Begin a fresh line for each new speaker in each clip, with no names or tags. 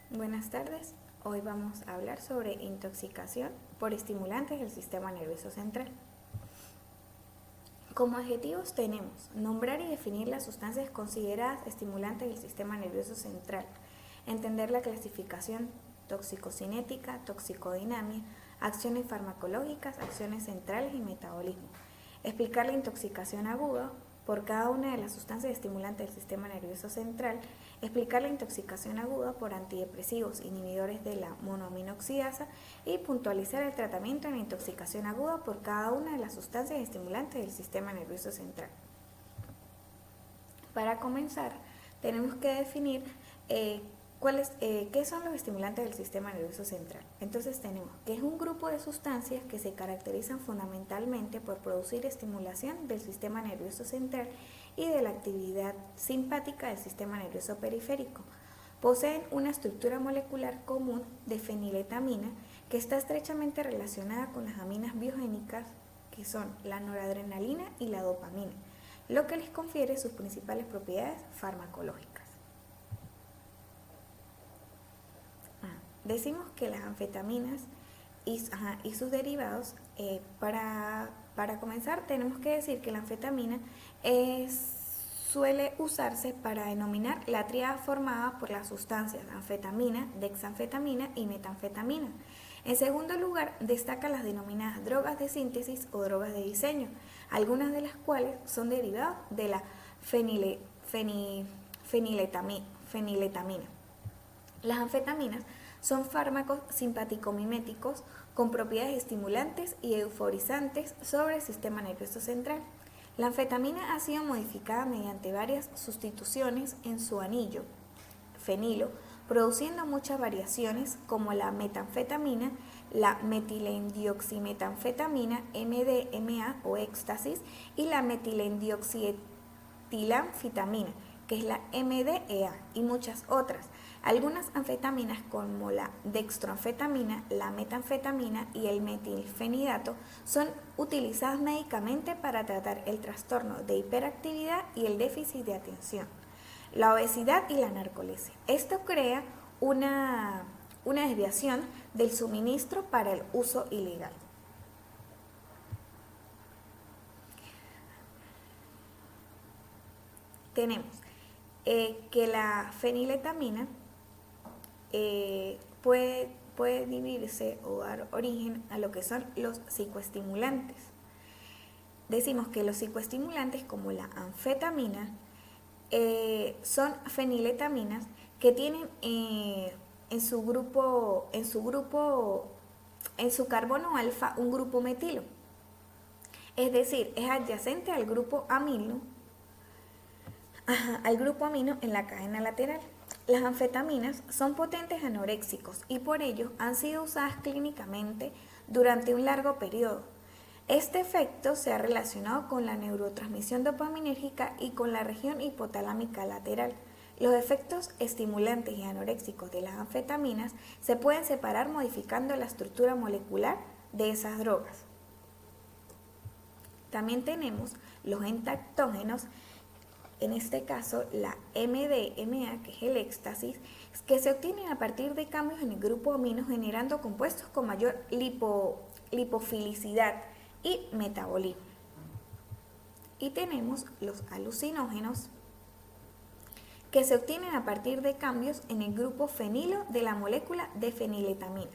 Buenas tardes, hoy vamos a hablar sobre intoxicación por estimulantes del sistema nervioso central. Como adjetivos tenemos nombrar y definir las sustancias consideradas estimulantes del sistema nervioso central, entender la clasificación toxicocinética, toxicodinamia, acciones farmacológicas, acciones centrales y metabolismo, explicar la intoxicación aguda por cada una de las sustancias estimulantes del sistema nervioso central, explicar la intoxicación aguda por antidepresivos inhibidores de la monoaminoxidasa y puntualizar el tratamiento en la intoxicación aguda por cada una de las sustancias estimulantes del sistema nervioso central. Para comenzar, tenemos que definir ¿qué son los estimulantes del sistema nervioso central? Entonces tenemos que es un grupo de sustancias que se caracterizan fundamentalmente por producir estimulación del sistema nervioso central y de la actividad simpática del sistema nervioso periférico. Poseen una estructura molecular común de feniletamina que está estrechamente relacionada con las aminas biogénicas que son la noradrenalina y la dopamina, lo que les confiere sus principales propiedades farmacológicas. Decimos que las anfetaminas y sus derivados, para comenzar tenemos que decir que la anfetamina suele usarse para denominar la tríada formada por las sustancias anfetamina, dexanfetamina y metanfetamina. En segundo lugar, destacan las denominadas drogas de síntesis o drogas de diseño, algunas de las cuales son derivadas de la feniletamina. Las anfetaminas son fármacos simpático-miméticos con propiedades estimulantes y euforizantes sobre el sistema nervioso central. La anfetamina ha sido modificada mediante varias sustituciones en su anillo, fenilo, produciendo muchas variaciones como la metanfetamina, la metilendioximetanfetamina, MDMA o éxtasis, y la metilendioxietilanfetamina, que es la MDEA, y muchas otras. Algunas anfetaminas como la dextroanfetamina, la metanfetamina y el metilfenidato son utilizadas médicamente para tratar el trastorno de hiperactividad y el déficit de atención, la obesidad y la narcolepsia. Esto crea una desviación del suministro para el uso ilegal. Tenemos que la feniletamina puede dividirse o dar origen a lo que son los psicoestimulantes. Decimos que los psicoestimulantes como la anfetamina son feniletaminas que tienen en su carbono alfa un grupo metilo, es decir, es adyacente al grupo amino en la cadena lateral. Las anfetaminas son potentes anoréxicos y por ello han sido usadas clínicamente durante un largo periodo. Este efecto se ha relacionado con la neurotransmisión dopaminérgica y con la región hipotalámica lateral. Los efectos estimulantes y anoréxicos de las anfetaminas se pueden separar modificando la estructura molecular de esas drogas. También tenemos los entactógenos, en este caso la MDMA, que es el éxtasis, que se obtienen a partir de cambios en el grupo amino generando compuestos con mayor lipofilicidad y metabolismo. Y tenemos los alucinógenos, que se obtienen a partir de cambios en el grupo fenilo de la molécula de feniletamina.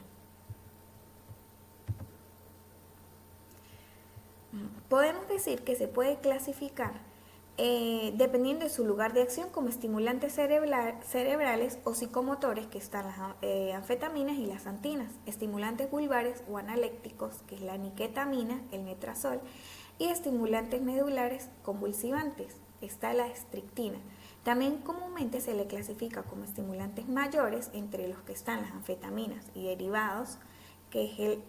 Podemos decir que se puede clasificar dependiendo de su lugar de acción como estimulantes cerebrales o psicomotores, que están las anfetaminas y las antinas, estimulantes vulvares o analécticos, que es la niquetamina, el metrazol, y estimulantes medulares convulsivantes, está la estrictina. También comúnmente se le clasifica como estimulantes mayores, entre los que están las anfetaminas y derivados, que es el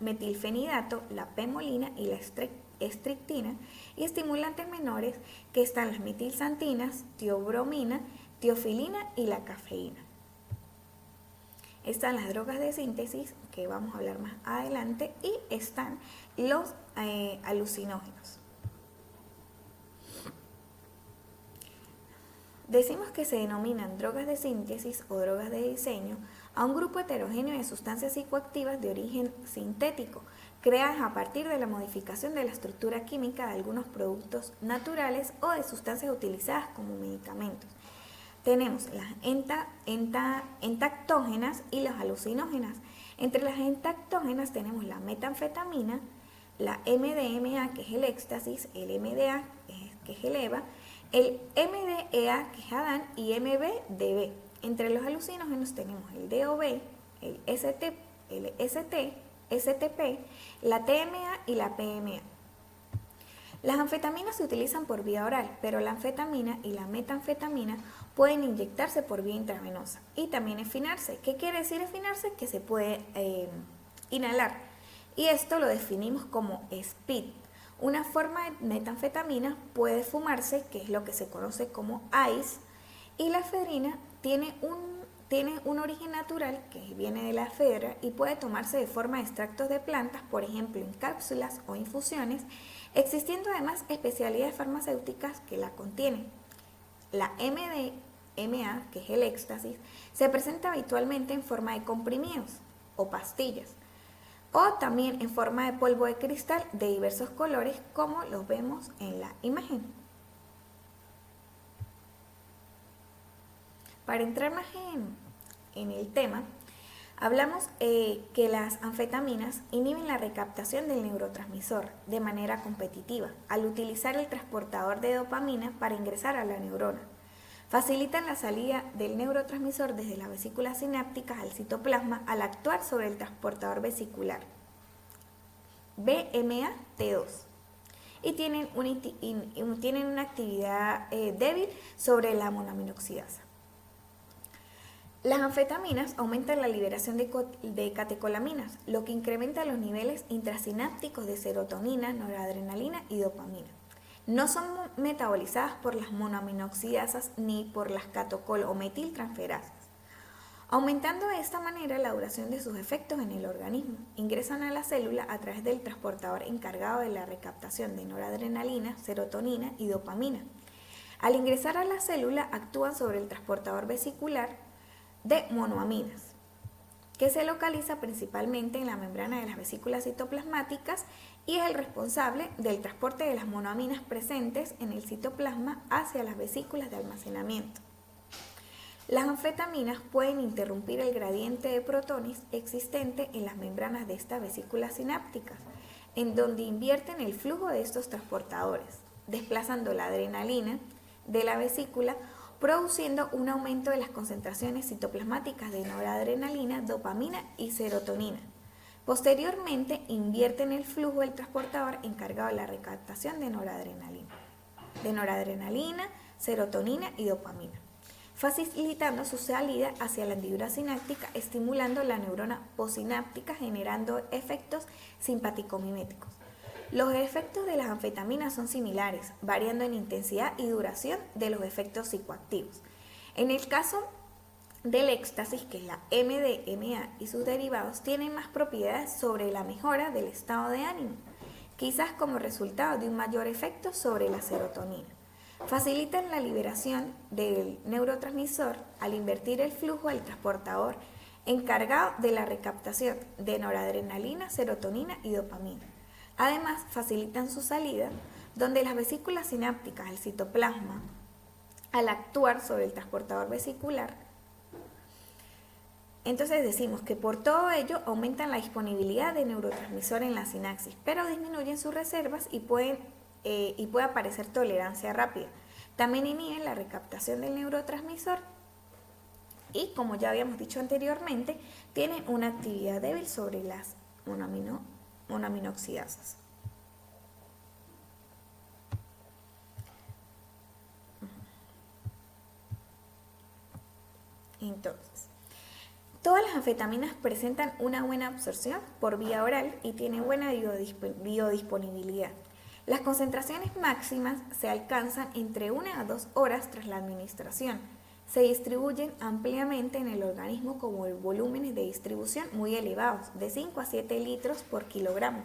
metilfenidato, la pemolina y la estrictina, y estimulantes menores, que están las metilsantinas, tiobromina, tiofilina y la cafeína. Están las drogas de síntesis, que vamos a hablar más adelante, y están los alucinógenos. Decimos que se denominan drogas de síntesis o drogas de diseño a un grupo heterogéneo de sustancias psicoactivas de origen sintético, creadas a partir de la modificación de la estructura química de algunos productos naturales o de sustancias utilizadas como medicamentos. Tenemos las entactógenas y las alucinógenas. Entre las entactógenas tenemos la metanfetamina, la MDMA, que es el éxtasis, el MDA, que es el EVA, el MDEA, que es Adán, y MBDB. Entre los alucinógenos tenemos el DOB, el STP, la TMA y la PMA. Las anfetaminas se utilizan por vía oral, pero la anfetamina y la metanfetamina pueden inyectarse por vía intravenosa y también afinarse. ¿Qué quiere decir afinarse? Que se puede inhalar. Y esto lo definimos como speed. Una forma de metanfetamina puede fumarse, que es lo que se conoce como ice, y la efedrina tiene un origen natural que viene de la efedra y puede tomarse de forma de extractos de plantas, por ejemplo en cápsulas o infusiones, existiendo además especialidades farmacéuticas que la contienen. La MDMA, que es el éxtasis, se presenta habitualmente en forma de comprimidos o pastillas, o también en forma de polvo de cristal de diversos colores, como los vemos en la imagen. Para entrar más en el tema, hablamos que las anfetaminas inhiben la recaptación del neurotransmisor de manera competitiva al utilizar el transportador de dopamina para ingresar a la neurona. Facilitan la salida del neurotransmisor desde las vesículas sinápticas al citoplasma al actuar sobre el transportador vesicular BMA-T2 y tienen una actividad débil sobre la monoaminoxidasa. Las anfetaminas aumentan la liberación de catecolaminas, lo que incrementa los niveles intrasinápticos de serotonina, noradrenalina y dopamina. No son metabolizadas por las monoaminoxidasas ni por las catocol o metiltransferasas, aumentando de esta manera la duración de sus efectos en el organismo. Ingresan a la célula a través del transportador encargado de la recaptación de noradrenalina, serotonina y dopamina. Al ingresar a la célula actúan sobre el transportador vesicular de monoaminas, que se localiza principalmente en la membrana de las vesículas citoplasmáticas y es el responsable del transporte de las monoaminas presentes en el citoplasma hacia las vesículas de almacenamiento. Las anfetaminas pueden interrumpir el gradiente de protones existente en las membranas de estas vesículas sinápticas, en donde invierten el flujo de estos transportadores, desplazando la adrenalina de la vesícula, produciendo un aumento de las concentraciones citoplasmáticas de noradrenalina, dopamina y serotonina. Posteriormente, invierten el flujo del transportador encargado de la recaptación de noradrenalina, serotonina y dopamina, facilitando su salida hacia la hendidura sináptica, estimulando la neurona postsináptica, generando efectos simpático-miméticos. Los efectos de las anfetaminas son similares, variando en intensidad y duración de los efectos psicoactivos. En el caso del éxtasis, que es la MDMA y sus derivados, tienen más propiedades sobre la mejora del estado de ánimo, quizás como resultado de un mayor efecto sobre la serotonina. Facilitan la liberación del neurotransmisor al invertir el flujo del transportador encargado de la recaptación de noradrenalina, serotonina y dopamina. Además, facilitan su salida, donde las vesículas sinápticas, el citoplasma, al actuar sobre el transportador vesicular, entonces decimos que por todo ello aumentan la disponibilidad de neurotransmisor en la sinapsis, pero disminuyen sus reservas y puede aparecer tolerancia rápida. También inhiben la recaptación del neurotransmisor y, como ya habíamos dicho anteriormente, tienen una actividad débil sobre las monoaminoxidasas. Entonces, todas las anfetaminas presentan una buena absorción por vía oral y tienen buena biodisponibilidad. Las concentraciones máximas se alcanzan entre 1 a 2 horas tras la administración. Se distribuyen ampliamente en el organismo con volúmenes de distribución muy elevados, de 5 a 7 litros por kilogramo.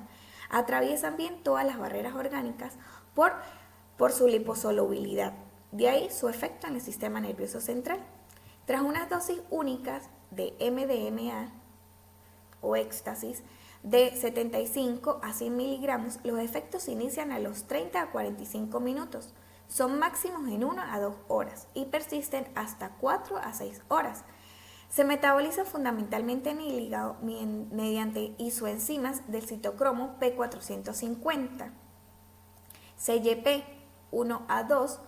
Atraviesan bien todas las barreras orgánicas por su liposolubilidad, De ahí su efecto en el sistema nervioso central. Tras unas dosis únicas de MDMA o éxtasis de 75 a 100 miligramos, los efectos se inician a los 30 a 45 minutos. Son máximos en 1 a 2 horas y persisten hasta 4 a 6 horas. Se metaboliza fundamentalmente en el hígado mediante isoenzimas del citocromo P450, CYP 1 a 2,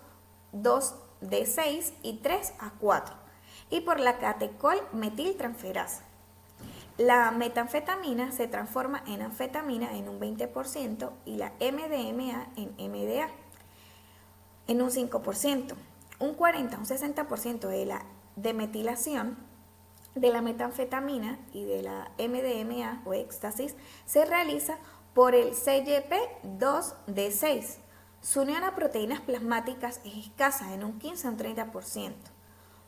2D6 y 3 a 4, y por la catecol-metiltransferasa. La metanfetamina se transforma en anfetamina en un 20% y la MDMA en MDA en un 5%. Un 40 a un 60% de la demetilación de la metanfetamina y de la MDMA o éxtasis se realiza por el CYP2D6. Su unión a proteínas plasmáticas es escasa, en un 15 a un 30%.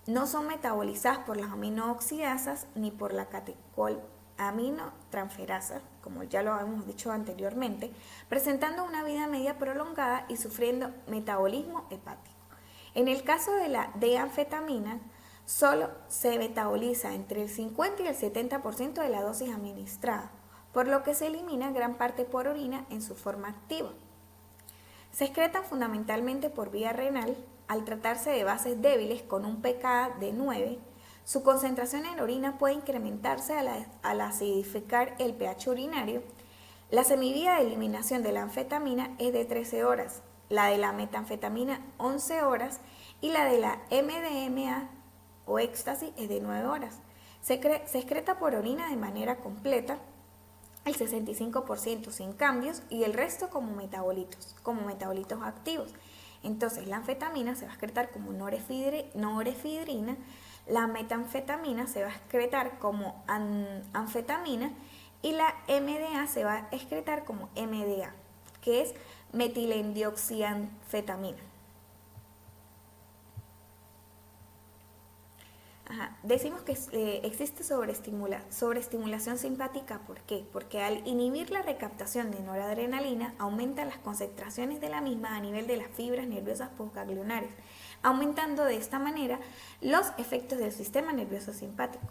No son metabolizadas por las aminooxidasas ni por la catecol-aminotransferasa, como ya lo habíamos dicho anteriormente, presentando una vida media prolongada y sufriendo metabolismo hepático. En el caso de la D-anfetamina, solo se metaboliza entre el 50 y el 70% de la dosis administrada, por lo que se elimina gran parte por orina en su forma activa. Se excretan fundamentalmente por vía renal. Al tratarse de bases débiles con un pKa de 9, su concentración en orina puede incrementarse al acidificar el pH urinario. La semivía de eliminación de la anfetamina es de 13 horas, la de la metanfetamina 11 horas y la de la MDMA o éxtasis es de 9 horas. Se excreta por orina de manera completa, el 65% sin cambios y el resto como metabolitos activos. Entonces la anfetamina se va a excretar como norefidrina, la metanfetamina se va a excretar como anfetamina y la MDA se va a excretar como MDA, que es metilendioxianfetamina. Decimos que existe sobreestimulación simpática. ¿Por qué? Porque al inhibir la recaptación de noradrenalina, aumentan las concentraciones de la misma a nivel de las fibras nerviosas postganglionares, aumentando de esta manera los efectos del sistema nervioso simpático.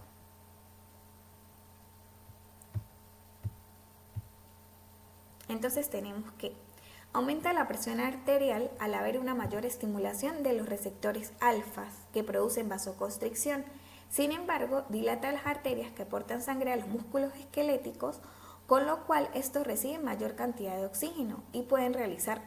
Entonces tenemos que aumenta la presión arterial al haber una mayor estimulación de los receptores alfas que producen vasoconstricción. Sin embargo, dilata las arterias que aportan sangre a los músculos esqueléticos, con lo cual estos reciben mayor cantidad de oxígeno y pueden realizar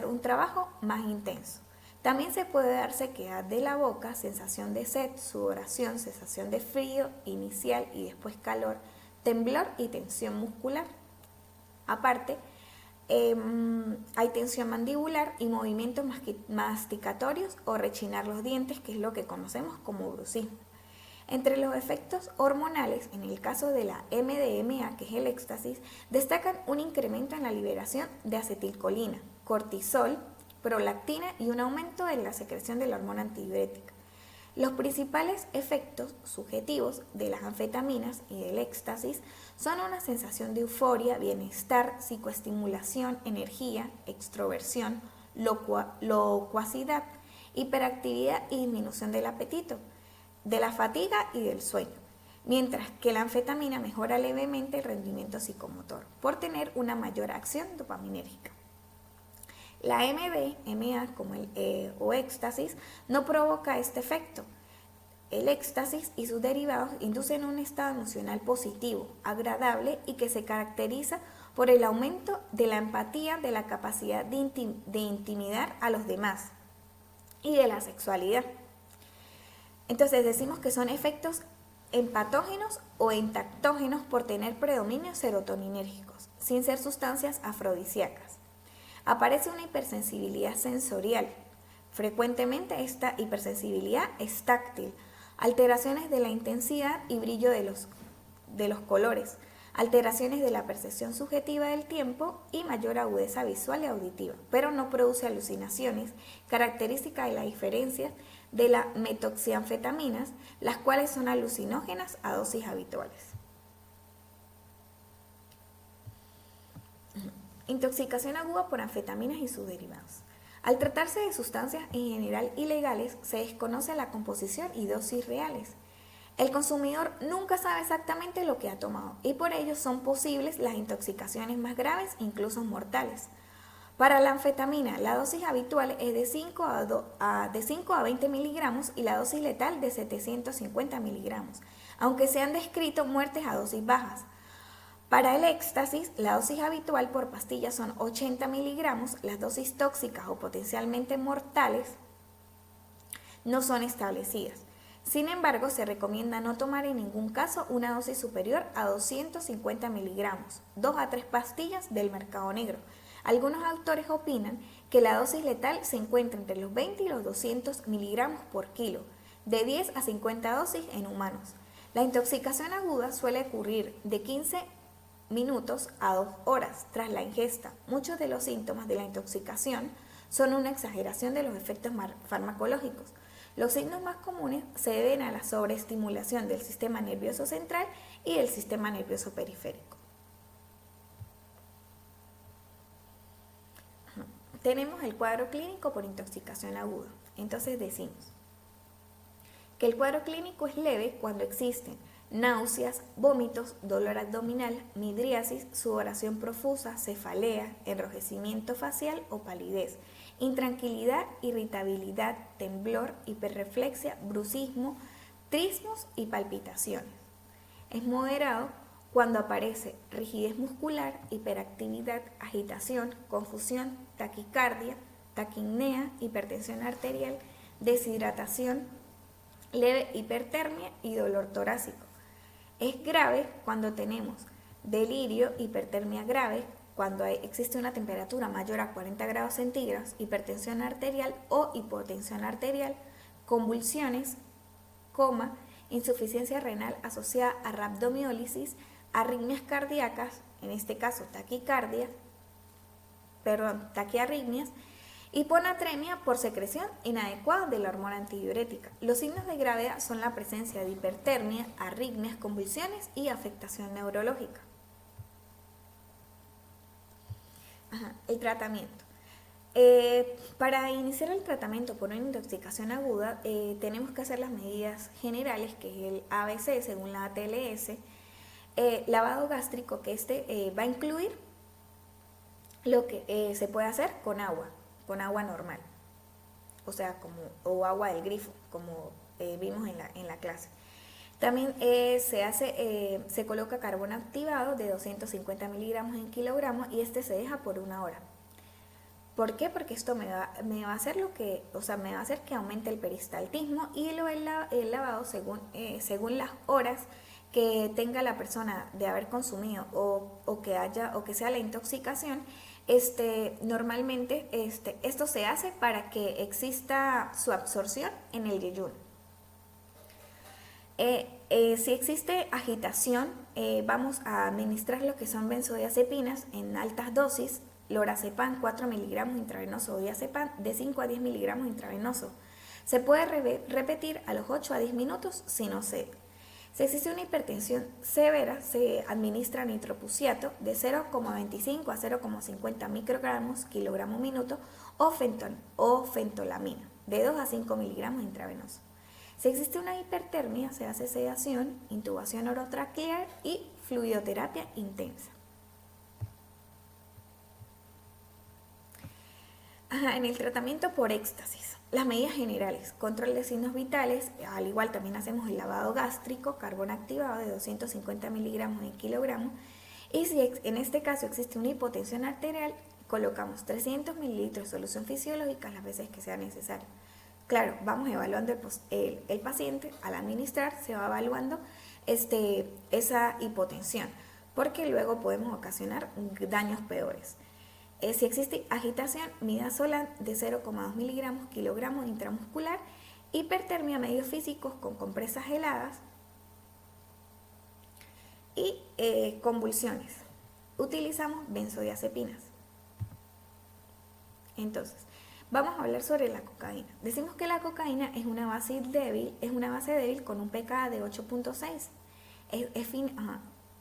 un trabajo más intenso. También se puede dar sequedad de la boca, sensación de sed, sudoración, sensación de frío inicial y después calor, temblor y tensión muscular. Aparte, hay tensión mandibular y movimientos masticatorios o rechinar los dientes, que es lo que conocemos como bruxismo. Entre los efectos hormonales, en el caso de la MDMA, que es el éxtasis, destacan un incremento en la liberación de acetilcolina, cortisol, prolactina y un aumento en la secreción de la hormona antidiurética. Los principales efectos subjetivos de las anfetaminas y del éxtasis son una sensación de euforia, bienestar, psicoestimulación, energía, extroversión, locuacidad, hiperactividad y disminución del apetito, de la fatiga y del sueño, mientras que la anfetamina mejora levemente el rendimiento psicomotor por tener una mayor acción dopaminérgica. La MDMA o éxtasis no provoca este efecto. El éxtasis y sus derivados inducen un estado emocional positivo, agradable y que se caracteriza por el aumento de la empatía, de la capacidad de intimidar a los demás y de la sexualidad. Entonces decimos que son efectos empatógenos o entactógenos por tener predominios serotoninérgicos, sin ser sustancias afrodisíacas. Aparece una hipersensibilidad sensorial. Frecuentemente esta hipersensibilidad es táctil, alteraciones de la intensidad y brillo de los colores, alteraciones de la percepción subjetiva del tiempo y mayor agudeza visual y auditiva, pero no produce alucinaciones, característica de la diferencia de las metoxianfetaminas, las cuales son alucinógenas a dosis habituales. Intoxicación aguda por anfetaminas y sus derivados. Al tratarse de sustancias en general ilegales, se desconoce la composición y dosis reales. El consumidor nunca sabe exactamente lo que ha tomado y por ello son posibles las intoxicaciones más graves, incluso mortales. Para la anfetamina, la dosis habitual es de 5 a 20 miligramos y la dosis letal de 750 miligramos, aunque se han descrito muertes a dosis bajas. Para el éxtasis, la dosis habitual por pastilla son 80 miligramos, las dosis tóxicas o potencialmente mortales no son establecidas. Sin embargo, se recomienda no tomar en ningún caso una dosis superior a 250 miligramos, 2 a 3 pastillas del mercado negro. Algunos autores opinan que la dosis letal se encuentra entre los 20 y los 200 miligramos por kilo, de 10 a 50 dosis en humanos. La intoxicación aguda suele ocurrir de 15 minutos a 2 horas tras la ingesta. Muchos de los síntomas de la intoxicación son una exageración de los efectos farmacológicos. Los signos más comunes se deben a la sobreestimulación del sistema nervioso central y del sistema nervioso periférico. Tenemos el cuadro clínico por intoxicación aguda. Entonces decimos que el cuadro clínico es leve cuando existen náuseas, vómitos, dolor abdominal, midriasis, sudoración profusa, cefalea, enrojecimiento facial o palidez, intranquilidad, irritabilidad, temblor, hiperreflexia, bruxismo, trismos y palpitaciones. Es moderado cuando aparece rigidez muscular, hiperactividad, agitación, confusión, taquicardia, taquipnea, hipertensión arterial, deshidratación, leve hipertermia y dolor torácico. Es grave cuando tenemos delirio, hipertermia grave, cuando existe una temperatura mayor a 40 grados centígrados, hipertensión arterial o hipotensión arterial, convulsiones, coma, insuficiencia renal asociada a rabdomiólisis, arritmias cardíacas, en este caso taquiarritmias, hiponatremia por secreción inadecuada de la hormona antidiurética. Los signos de gravedad son la presencia de hipertermia, arritmias, convulsiones y afectación neurológica. El tratamiento. Para iniciar el tratamiento por una intoxicación aguda, tenemos que hacer las medidas generales, que es el ABC según la ATLS, lavado gástrico, que va a incluir lo que se puede hacer con agua normal, o sea, o agua del grifo, como vimos en la clase. También se coloca carbón activado de 250 miligramos en kilogramos y se deja por 1 hora. ¿Por qué? Porque esto me va a hacer que aumente el peristaltismo y el lavado según las horas que tenga la persona de haber consumido o que sea la intoxicación. Normalmente esto se hace para que exista su absorción en el yeyuno. Si existe agitación, vamos a administrar lo que son benzodiazepinas en altas dosis, lorazepam 4 miligramos intravenoso o diazepam de 5 a 10 miligramos intravenoso. Se puede repetir a los 8 a 10 minutos si no cede. Si existe una hipertensión severa, se administra nitroprusiato de 0,25 a 0,50 microgramos kilogramo minuto o fentolamina de 2 a 5 miligramos intravenoso. Si existe una hipertermia, se hace sedación, intubación orotraqueal y fluidoterapia intensa. En el tratamiento por éxtasis, las medidas generales, control de signos vitales, al igual también hacemos el lavado gástrico, carbón activado de 250 miligramos en kilogramo, y si en este caso existe una hipotensión arterial, colocamos 300 mililitros de solución fisiológica las veces que sea necesario. Claro, vamos evaluando el paciente, al administrar se va evaluando esa hipotensión, porque luego podemos ocasionar daños peores. Si existe agitación, midazolam de 0,2 miligramos kilogramo intramuscular, hipertermia, medios físicos con compresas heladas y convulsiones. Utilizamos benzodiazepinas. Entonces, vamos a hablar sobre la cocaína. Decimos que la cocaína es una base débil con un pKa de 8.6.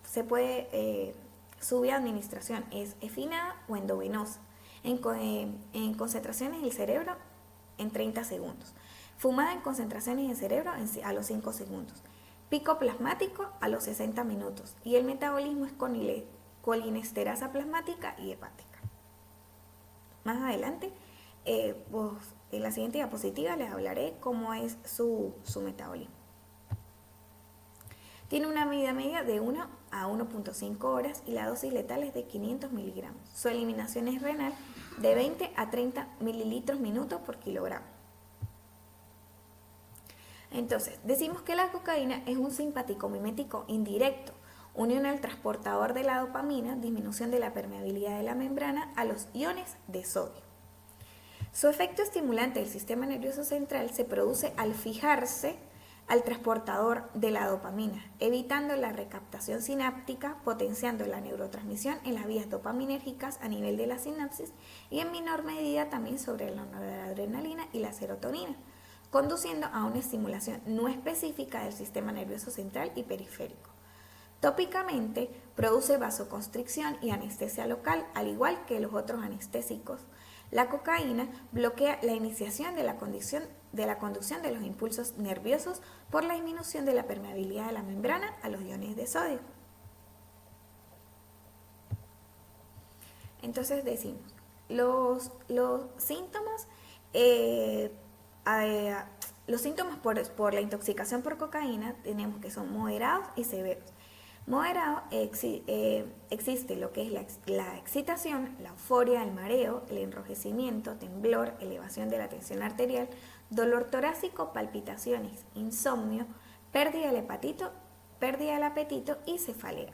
Se puede su vía de administración es efinada o endovenosa. en concentraciones en el cerebro en 30 segundos. Fumada en concentraciones en el cerebro a los 5 segundos. Pico plasmático a los 60 minutos. Y el metabolismo es colinesterasa plasmática y hepática. Más adelante, en la siguiente diapositiva les hablaré cómo es su metabolismo. Tiene una medida media de 1 a 1.5 horas y la dosis letal es de 500 miligramos. Su eliminación es renal de 20 a 30 mililitros minuto por kilogramo. Entonces, decimos que la cocaína es un simpático mimético indirecto, unión al transportador de la dopamina, disminución de la permeabilidad de la membrana a los iones de sodio. Su efecto estimulante del sistema nervioso central se produce al fijarse al transportador de la dopamina, evitando la recaptación sináptica, potenciando la neurotransmisión en las vías dopaminérgicas a nivel de la sinapsis y en menor medida también sobre la noradrenalina y la serotonina, conduciendo a una estimulación no específica del sistema nervioso central y periférico. Tópicamente, produce vasoconstricción y anestesia local, al igual que los otros anestésicos. La cocaína bloquea la iniciación de la conducción de los impulsos nerviosos por la disminución de la permeabilidad de la membrana a los iones de sodio. Entonces decimos, los síntomas por la intoxicación por cocaína tenemos que son moderados y severos. Moderado existe lo que es la excitación, la euforia, el mareo, el enrojecimiento, temblor, elevación de la tensión arterial, dolor torácico, palpitaciones, insomnio, pérdida del apetito y cefalea.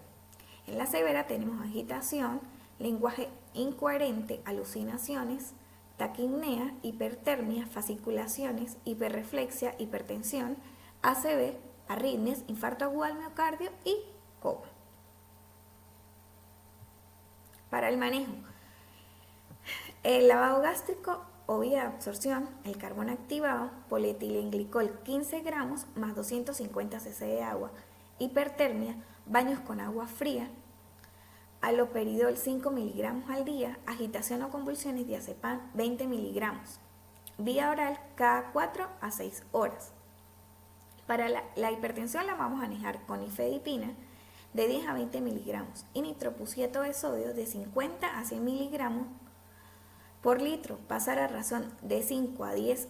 En la severa tenemos agitación, lenguaje incoherente, alucinaciones, taquipnea, hipertermia, fasciculaciones, hiperreflexia, hipertensión, ACV, arritmias, infarto agudo al miocardio y coma. Para el manejo, el lavado gástrico o vía de absorción, el carbón activado, polietilenglicol 15 gramos más 250 cc de agua, hipertermia, baños con agua fría, haloperidol 5 miligramos al día, agitación o convulsiones, diazepam 20 miligramos, vía oral cada 4 a 6 horas. Para la hipertensión la vamos a manejar con nifedipina de 10 a 20 miligramos y nitroprusiato de sodio de 50 a 100 miligramos por litro, pasar a razón de 5 a 10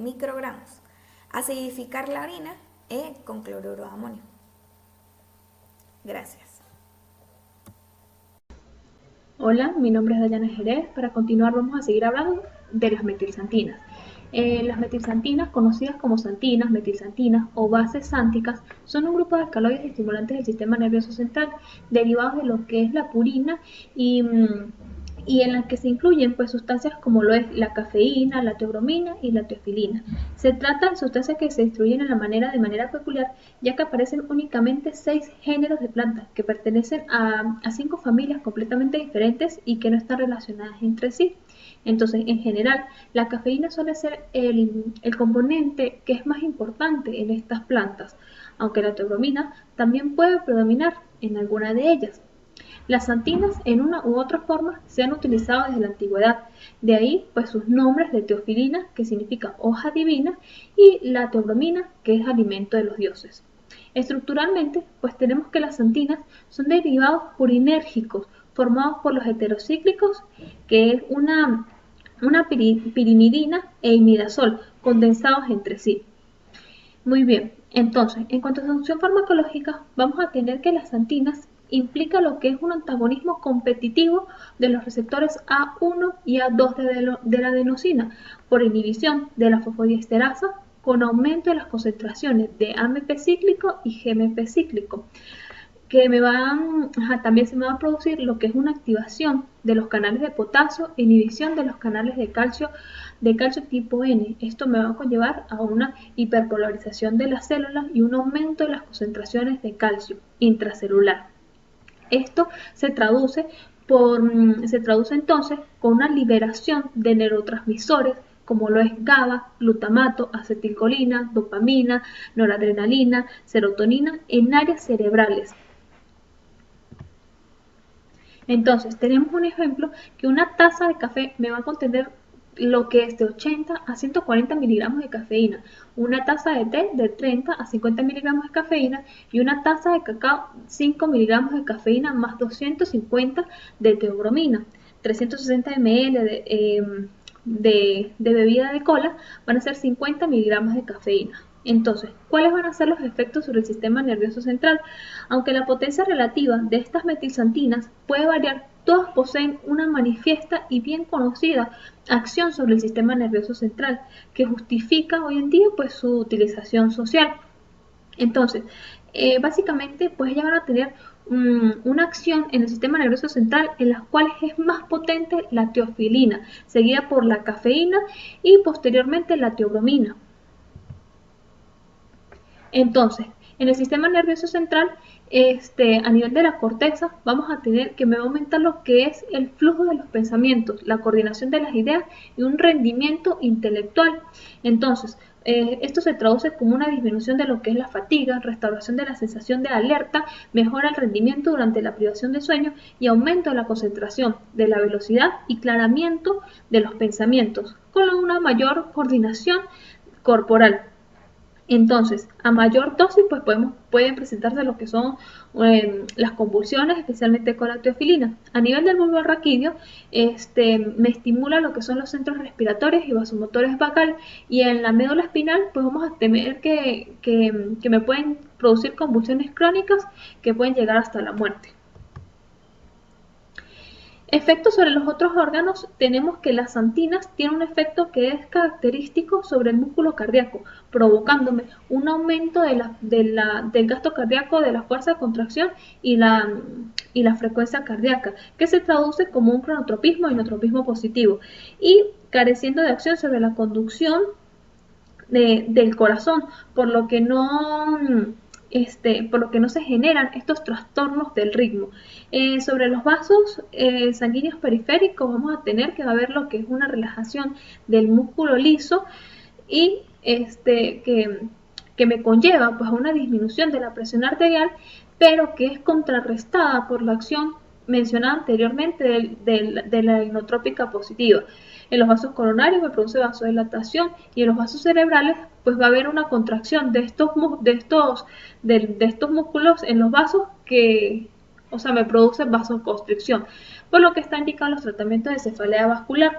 microgramos. Acidificar la orina con cloruro de amonio. Gracias.
Hola, mi nombre es Dayana Jerez. Para continuar vamos a seguir hablando de las metilxantinas. Las metilxantinas, conocidas como xantinas, metilxantinas o bases xánticas, son un grupo de alcaloides estimulantes del sistema nervioso central, derivados de lo que es la purina y en las que se incluyen pues sustancias como lo es la cafeína, la teobromina y la teofilina. Se trata de sustancias que se distribuyen de manera peculiar, ya que aparecen únicamente 6 géneros de plantas que pertenecen a 5 familias completamente diferentes y que no están relacionadas entre sí. Entonces, en general, la cafeína suele ser el componente que es más importante en estas plantas, aunque la teobromina también puede predominar en alguna de ellas. Las xantinas en una u otra forma se han utilizado desde la antigüedad, de ahí pues sus nombres de teofilina, que significa hoja divina, y la teobromina, que es alimento de los dioses. Estructuralmente, pues tenemos que las xantinas son derivados purinérgicos formados por los heterocíclicos, que es una pirimidina e imidazol condensados entre sí. Muy bien, entonces, en cuanto a su función farmacológica, vamos a tener que las xantinas implica lo que es un antagonismo competitivo de los receptores A1 y A2 de la adenosina por inhibición de la fosfodiesterasa con aumento de las concentraciones de AMP cíclico y GMP cíclico, que también se me va a producir lo que es una activación de los canales de potasio e inhibición de los canales de calcio tipo N. Esto me va a conllevar a una hiperpolarización de las células y un aumento de las concentraciones de calcio intracelular. Esto se traduce entonces con una liberación de neurotransmisores como lo es GABA, glutamato, acetilcolina, dopamina, noradrenalina, serotonina en áreas cerebrales. Entonces, tenemos un ejemplo que una taza de café me va a contener lo que es de 80 a 140 miligramos de cafeína, una taza de té de 30 a 50 miligramos de cafeína y una taza de cacao 5 miligramos de cafeína más 250 de teobromina. 360 ml de bebida de cola van a ser 50 miligramos de cafeína. Entonces, ¿cuáles van a ser los efectos sobre el sistema nervioso central? Aunque la potencia relativa de estas metilsantinas puede variar, todas poseen una manifiesta y bien conocida acción sobre el sistema nervioso central, que justifica hoy en día pues su utilización social. Entonces, básicamente, pues ellas van a tener una acción en el sistema nervioso central en las cuales es más potente la teofilina, seguida por la cafeína y posteriormente la teobromina. Entonces, en el sistema nervioso central, a nivel de la corteza, vamos a tener que me va a aumentar lo que es el flujo de los pensamientos, la coordinación de las ideas y un rendimiento intelectual. Entonces, esto se traduce como una disminución de lo que es la fatiga, restauración de la sensación de alerta, mejora el rendimiento durante la privación de sueño y aumento de la concentración, de la velocidad y claramiento de los pensamientos, con una mayor coordinación corporal. Entonces, a mayor dosis, pues pueden presentarse lo que son las convulsiones, especialmente con la teofilina. A nivel del bulbo raquídeo, me estimula lo que son los centros respiratorios y vasomotores vagal, y en la médula espinal, pues vamos a temer que me pueden producir convulsiones crónicas que pueden llegar hasta la muerte. Efectos sobre los otros órganos, tenemos que las xantinas tienen un efecto que es característico sobre el músculo cardíaco, provocándome un aumento del gasto cardíaco, de la fuerza de contracción y la frecuencia cardíaca, que se traduce como un cronotropismo y notropismo positivo, y careciendo de acción sobre la conducción del corazón, por lo que no se generan estos trastornos del ritmo. Sobre los vasos sanguíneos periféricos vamos a tener que va a haber lo que es una relajación del músculo liso y que me conlleva pues a una disminución de la presión arterial, pero que es contrarrestada por la acción mencionada anteriormente de la inotrópica positiva. En los vasos coronarios me produce vasodilatación y en los vasos cerebrales pues va a haber una contracción de estos músculos en los vasos me produce vasoconstricción, por lo que está indicado en los tratamientos de cefalea vascular.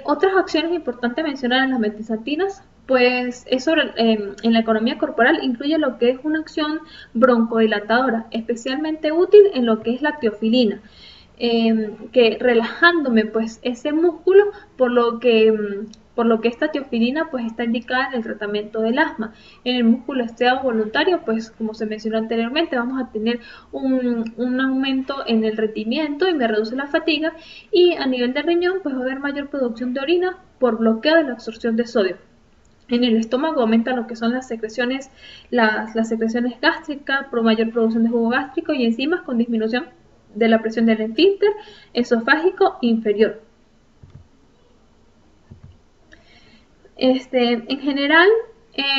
Otras acciones importantes mencionar en las metilxantinas, pues es en la economía corporal, incluye lo que es una acción broncodilatadora, especialmente útil en lo que es la teofilina, que relajándome pues ese músculo, por lo que esta teofilina pues está indicada en el tratamiento del asma. En el músculo estriado voluntario, pues como se mencionó anteriormente, vamos a tener un aumento en el rendimiento y me reduce la fatiga, y a nivel de riñón pues va a haber mayor producción de orina por bloqueo de la absorción de sodio. En el estómago aumenta lo que son las secreciones gástricas, por mayor producción de jugo gástrico y enzimas con disminución de la presión del esfínter esofágico inferior. En general,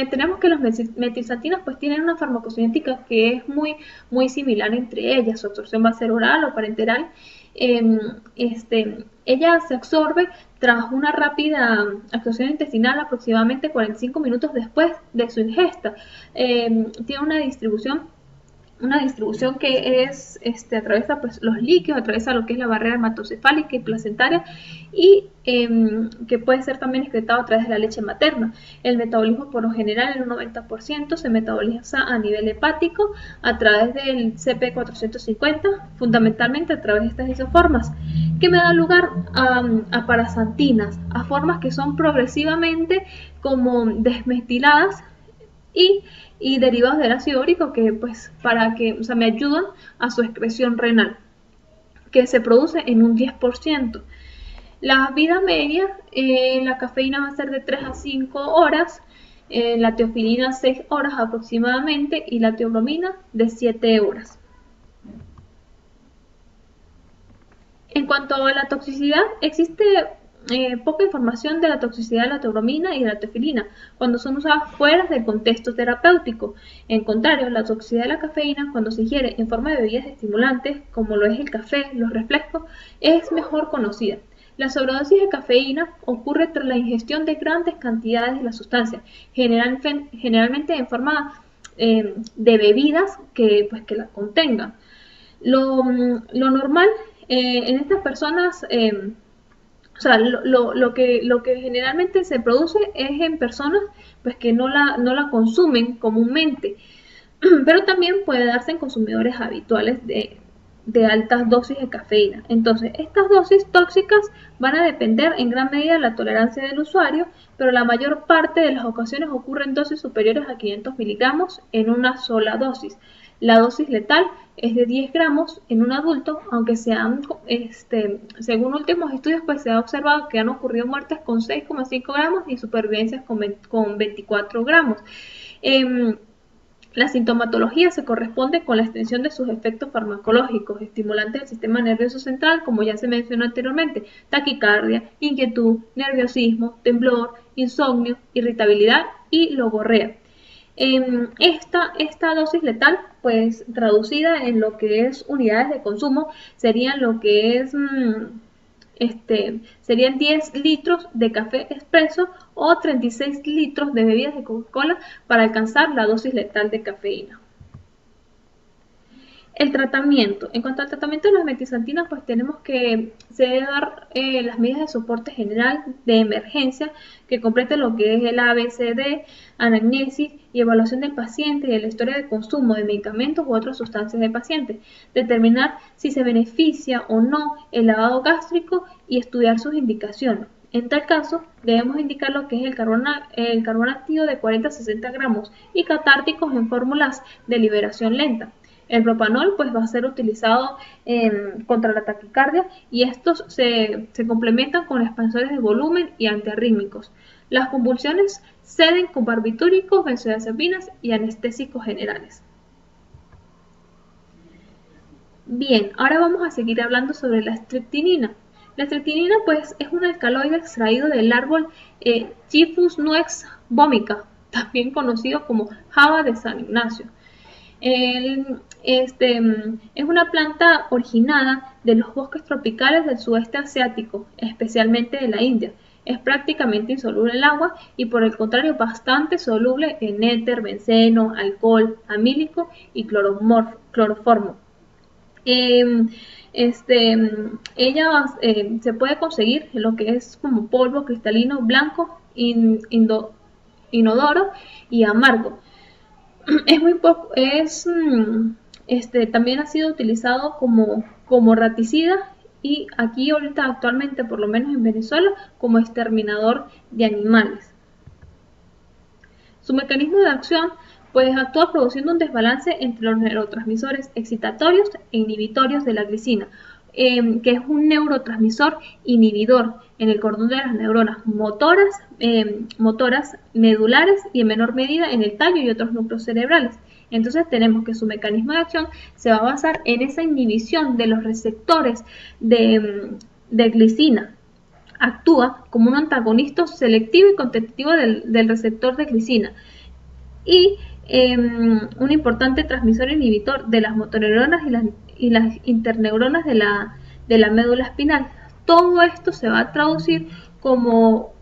tenemos que los metilxantinas pues tienen una farmacocinética que es muy, muy similar entre ellas. Su absorción va a ser oral o parenteral. Ella se absorbe tras una rápida absorción intestinal aproximadamente 45 minutos después de su ingesta. Tiene una distribución que es, atraviesa pues, los líquidos, atraviesa lo que es la barrera hematocefálica y placentaria, y que puede ser también excretado a través de la leche materna. El metabolismo por lo general en un 90% se metaboliza a nivel hepático a través del CP450, fundamentalmente a través de estas isoformas, que me da lugar a paraxantinas, a formas que son progresivamente como desmetiladas y derivados del ácido úrico que pues me ayudan a su excreción renal, que se produce en un 10%. La vida media, la cafeína va a ser de 3 a 5 horas, la teofilina 6 horas aproximadamente y la teobromina de 7 horas. En cuanto a la toxicidad, existe poca información de la toxicidad de la teobromina y de la tefilina cuando son usadas fuera del contexto terapéutico. En contrario, la toxicidad de la cafeína cuando se ingiere en forma de bebidas estimulantes, como lo es el café, los refrescos, es mejor conocida. La sobredosis de cafeína ocurre tras la ingestión de grandes cantidades de la sustancia, generalmente en forma de bebidas que la contengan. Lo normal en estas personas, o sea, lo que generalmente se produce es en personas pues, que no la consumen comúnmente, pero también puede darse en consumidores habituales de altas dosis de cafeína. Entonces, estas dosis tóxicas van a depender en gran medida de la tolerancia del usuario, pero la mayor parte de las ocasiones ocurren dosis superiores a 500 miligramos en una sola dosis. La dosis letal es de 10 gramos en un adulto, aunque según últimos estudios, pues se ha observado que han ocurrido muertes con 6,5 gramos y supervivencias con 24 gramos. La sintomatología se corresponde con la extensión de sus efectos farmacológicos, estimulantes del sistema nervioso central, como ya se mencionó anteriormente, taquicardia, inquietud, nerviosismo, temblor, insomnio, irritabilidad y logorrea. Esta dosis letal, pues traducida en lo que es unidades de consumo, serían lo que es serían 10 litros de café expreso o 36 litros de bebidas de Coca-Cola para alcanzar la dosis letal de cafeína. El tratamiento. En cuanto al tratamiento de las metilxantinas, pues tenemos que se debe dar las medidas de soporte general de emergencia que complete lo que es el ABCD, anamnesis y evaluación del paciente y de la historia de consumo de medicamentos u otras sustancias del paciente. Determinar si se beneficia o no el lavado gástrico y estudiar sus indicaciones. En tal caso, debemos indicar lo que es el carbón activo de 40 a 60 gramos y catárticos en fórmulas de liberación lenta. El propanol pues va a ser utilizado contra la taquicardia y estos se complementan con expansores de volumen y antiarrítmicos. Las convulsiones ceden con barbitúricos, benzodiazepinas y anestésicos generales. Bien, ahora vamos a seguir hablando sobre la estreptinina. La estreptinina pues es un alcaloide extraído del árbol Typhus nuex vomica, también conocido como java de San Ignacio. Es una planta originada de los bosques tropicales del sudeste asiático, especialmente de la India. Es prácticamente insoluble en el agua y por el contrario bastante soluble en éter, benceno, alcohol amílico y cloroformo. Ella se puede conseguir en lo que es como polvo cristalino blanco, inodoro y amargo. También ha sido utilizado como raticida y aquí ahorita actualmente, por lo menos en Venezuela, como exterminador de animales. Su mecanismo de acción pues actúa produciendo un desbalance entre los neurotransmisores excitatorios e inhibitorios de la glicina, que es un neurotransmisor inhibidor en el cordón de las neuronas motoras, medulares y en menor medida en el tallo y otros núcleos cerebrales. Entonces tenemos que su mecanismo de acción se va a basar en esa inhibición de los receptores de glicina. Actúa como un antagonista selectivo y competitivo del receptor de glicina y un importante transmisor inhibitor de las motoneuronas y las interneuronas de la médula espinal. Todo esto se va a traducir como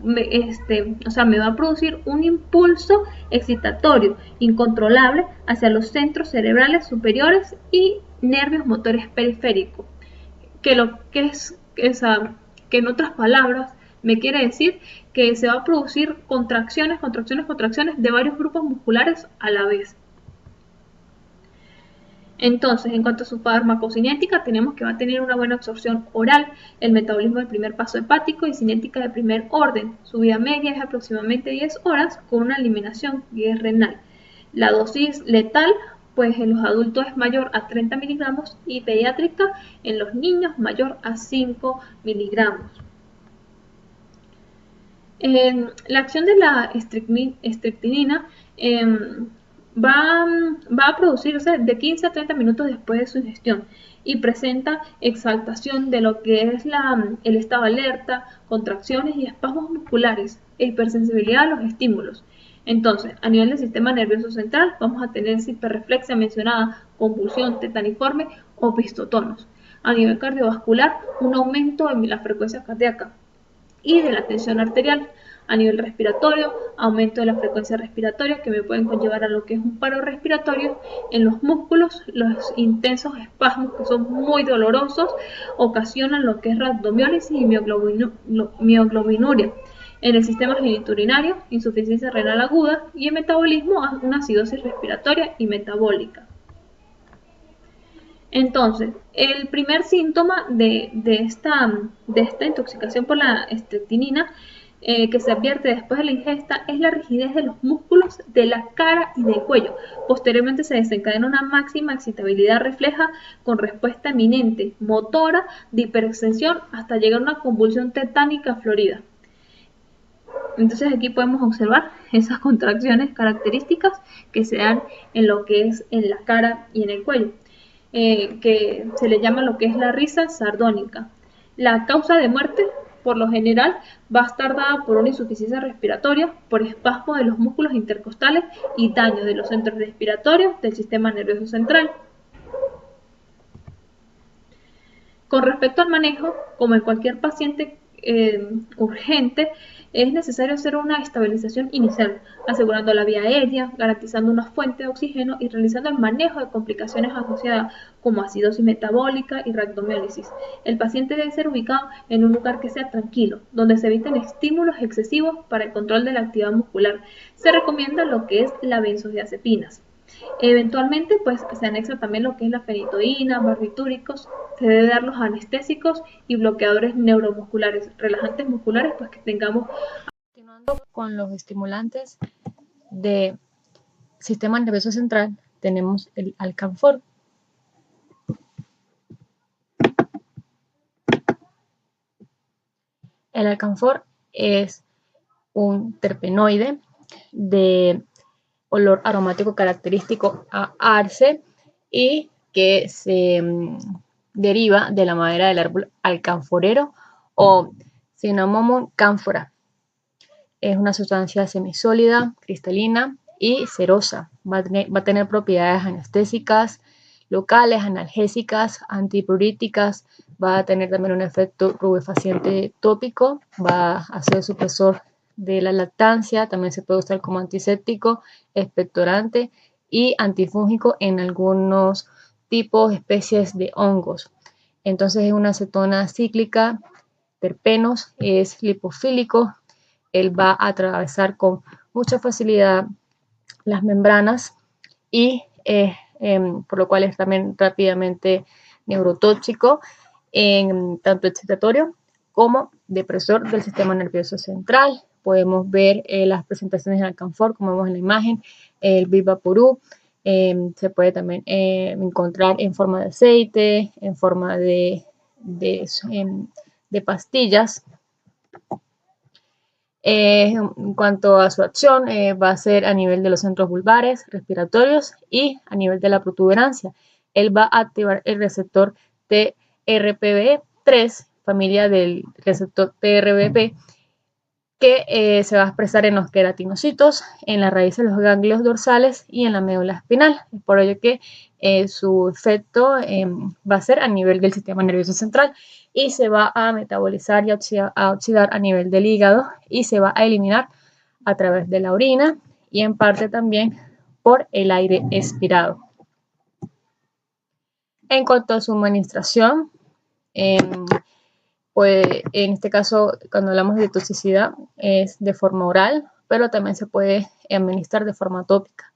me va a producir un impulso excitatorio incontrolable hacia los centros cerebrales superiores y nervios motores periféricos, que en otras palabras me quiere decir que se va a producir contracciones de varios grupos musculares a la vez. Entonces, en cuanto a su farmacocinética, tenemos que va a tener una buena absorción oral, el metabolismo del primer paso hepático y cinética de primer orden. Su vida media es aproximadamente 10 horas con una eliminación que es renal. La dosis letal, pues en los adultos es mayor a 30 miligramos y pediátrica en los niños mayor a 5 miligramos. La acción de la estreptinina va a producirse de 15 a 30 minutos después de su ingestión y presenta exaltación de lo que es el estado de alerta, contracciones y espasmos musculares e hipersensibilidad a los estímulos. Entonces, a nivel del sistema nervioso central, vamos a tener hiperreflexia mencionada, convulsión, tetaniforme o pistotonos. A nivel cardiovascular, un aumento en la frecuencia cardíaca y de la tensión arterial. A nivel respiratorio, aumento de la frecuencia respiratoria que me pueden conllevar a lo que es un paro respiratorio. En los músculos, los intensos espasmos que son muy dolorosos ocasionan lo que es rhabdomiólisis y mioglobinuria. En el sistema genitourinario, insuficiencia renal aguda, y en metabolismo, una acidosis respiratoria y metabólica. Entonces, el primer síntoma de esta intoxicación por la estreptinina que se advierte después de la ingesta es la rigidez de los músculos de la cara y del cuello. Posteriormente se desencadena una máxima excitabilidad refleja con respuesta eminente, motora, de hiperextensión, hasta llegar a una convulsión tetánica florida. Entonces aquí podemos observar esas contracciones características que se dan en lo que es en la cara y en el cuello. Que se le llama lo que es la risa sardónica. La causa de muerte, por lo general, va a estar dada por una insuficiencia respiratoria, por espasmo de los músculos intercostales y daño de los centros respiratorios del sistema nervioso central. Con respecto al manejo, como en cualquier paciente urgente, es necesario hacer una estabilización inicial, asegurando la vía aérea, garantizando una fuente de oxígeno y realizando el manejo de complicaciones asociadas como acidosis metabólica y rhabdomiólisis. El paciente debe ser ubicado en un lugar que sea tranquilo, donde se eviten estímulos excesivos para el control de la actividad muscular. Se recomienda lo que es la benzodiazepinas. Eventualmente, pues se anexa también lo que es la fenitoína, barbitúricos, se debe dar los anestésicos y bloqueadores neuromusculares, relajantes musculares, pues que tengamos.
Continuando con los estimulantes del sistema nervioso central, tenemos el alcanfor. El alcanfor es un terpenoide de olor aromático característico a arce y que se deriva de la madera del árbol alcanforero o Cinnamomum camphora. Es una sustancia semisólida, cristalina y cerosa. Va a tener propiedades anestésicas, locales, analgésicas, antipruritíticas. Va a tener también un efecto rubefaciente tópico. Va a ser supresor de la lactancia. También se puede usar como antiséptico, expectorante y antifúngico en algunos tipos, especies de hongos. Entonces es una acetona cíclica, terpenos, es lipofílico. Él va a atravesar con mucha facilidad las membranas y por lo cual es también rápidamente neurotóxico, tanto excitatorio como depresor del sistema nervioso central. Podemos ver las presentaciones del alcanfor, como vemos en la imagen, el Vivaporú. Se puede también encontrar en forma de aceite, en forma de pastillas. En cuanto a su acción, va a ser a nivel de los centros vulvares, respiratorios y a nivel de la protuberancia. Él va a activar el receptor TRPV3, familia del receptor TRBP, que se va a expresar en los queratinocitos, en las raíces de los ganglios dorsales y en la médula espinal. Es por ello que su efecto va a ser a nivel del sistema nervioso central y se va a metabolizar y a oxidar a nivel del hígado y se va a eliminar a través de la orina y en parte también por el aire expirado. En cuanto a su administración, pues en este caso, cuando hablamos de toxicidad, es de forma oral, pero también se puede administrar de forma tópica.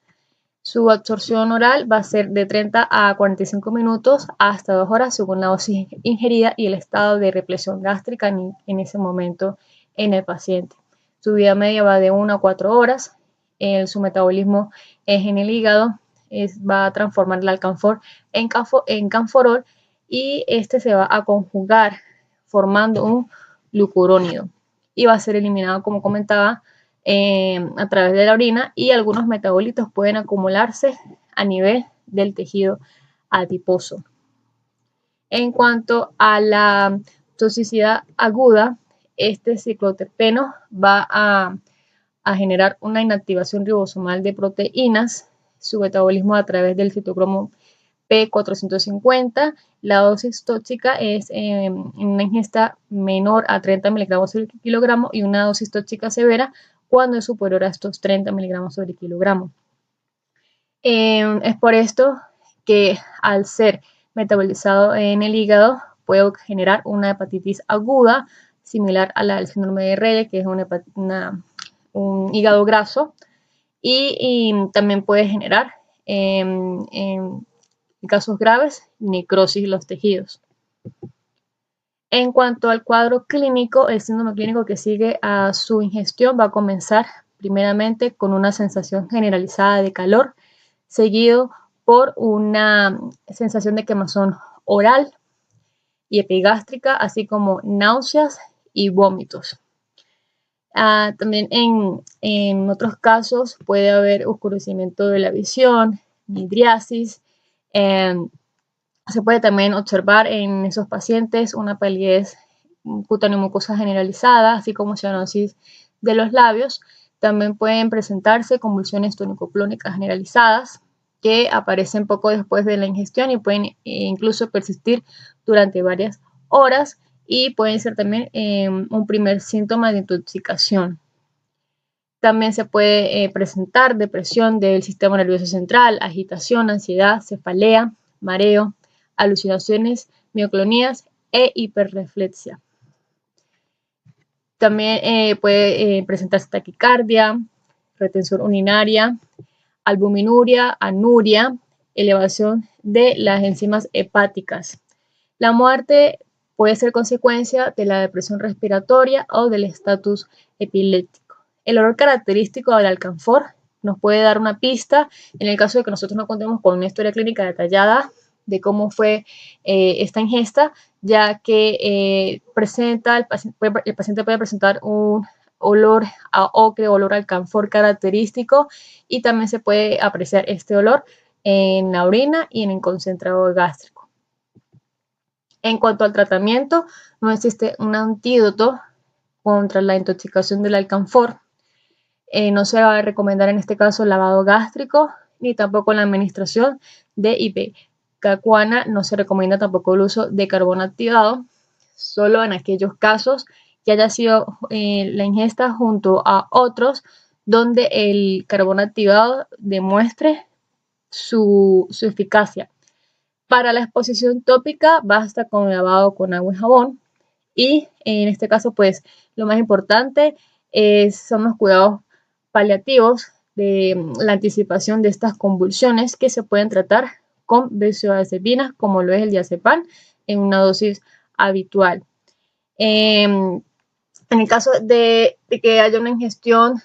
Su absorción oral va a ser de 30 a 45 minutos hasta 2 horas según la dosis ingerida y el estado de represión gástrica en ese momento en el paciente. Su vida media va de 1 a 4 horas. Su metabolismo es en el hígado. Va a transformar el alcanfor en canforol y este se va a conjugar formando un glucurónido y va a ser eliminado, como comentaba, a través de la orina, y algunos metabolitos pueden acumularse a nivel del tejido adiposo. En cuanto a la toxicidad aguda, este cicloterpeno va a generar una inactivación ribosomal de proteínas, su metabolismo a través del citocromo P450. La dosis tóxica es en una ingesta menor a 30 miligramos sobre kilogramo y una dosis tóxica severa cuando es superior a estos 30 miligramos sobre kilogramo. Es por esto que al ser metabolizado en el hígado puede generar una hepatitis aguda similar a la del síndrome de Reye, que es un hígado graso, y también puede generar en casos graves necrosis de los tejidos. En cuanto al cuadro clínico, el síndrome clínico que sigue a su ingestión va a comenzar primeramente con una sensación generalizada de calor, seguido por una sensación de quemazón oral y epigástrica, así como náuseas y vómitos. También en otros casos puede haber oscurecimiento de la visión, midriasis. Se puede también observar en esos pacientes una palidez cutáneo-mucosa generalizada, así como cianosis de los labios. También pueden presentarse convulsiones tónico-clónicas generalizadas que aparecen poco después de la ingestión y pueden incluso persistir durante varias horas, y pueden ser también un primer síntoma de intoxicación. También se puede presentar depresión del sistema nervioso central, agitación, ansiedad, cefalea, mareo, alucinaciones, mioclonías e hiperreflexia. También puede presentarse taquicardia, retención urinaria, albuminuria, anuria, elevación de las enzimas hepáticas. La muerte puede ser consecuencia de la depresión respiratoria o del estatus epiléptico. El olor característico del alcanfor nos puede dar una pista en el caso de que nosotros no contemos con una historia clínica detallada de cómo fue esta ingesta, ya que el paciente puede presentar un olor a ocre, olor a alcanfor característico, y también se puede apreciar este olor en la orina y en el concentrado gástrico. En cuanto al tratamiento, no existe un antídoto contra la intoxicación del alcanfor. No se va a recomendar en este caso lavado gástrico, ni tampoco la administración de ipecacuana. No se recomienda tampoco el uso de carbón activado, solo en aquellos casos que haya sido la ingesta junto a otros donde el carbón activado demuestre su eficacia. Para la exposición tópica basta con lavado con agua y jabón, y en este caso pues lo más importante son los cuidados paliativos de la anticipación de estas convulsiones, que se pueden tratar con benzodiazepinas como lo es el diazepam en una dosis habitual. En el caso de que haya una ingestión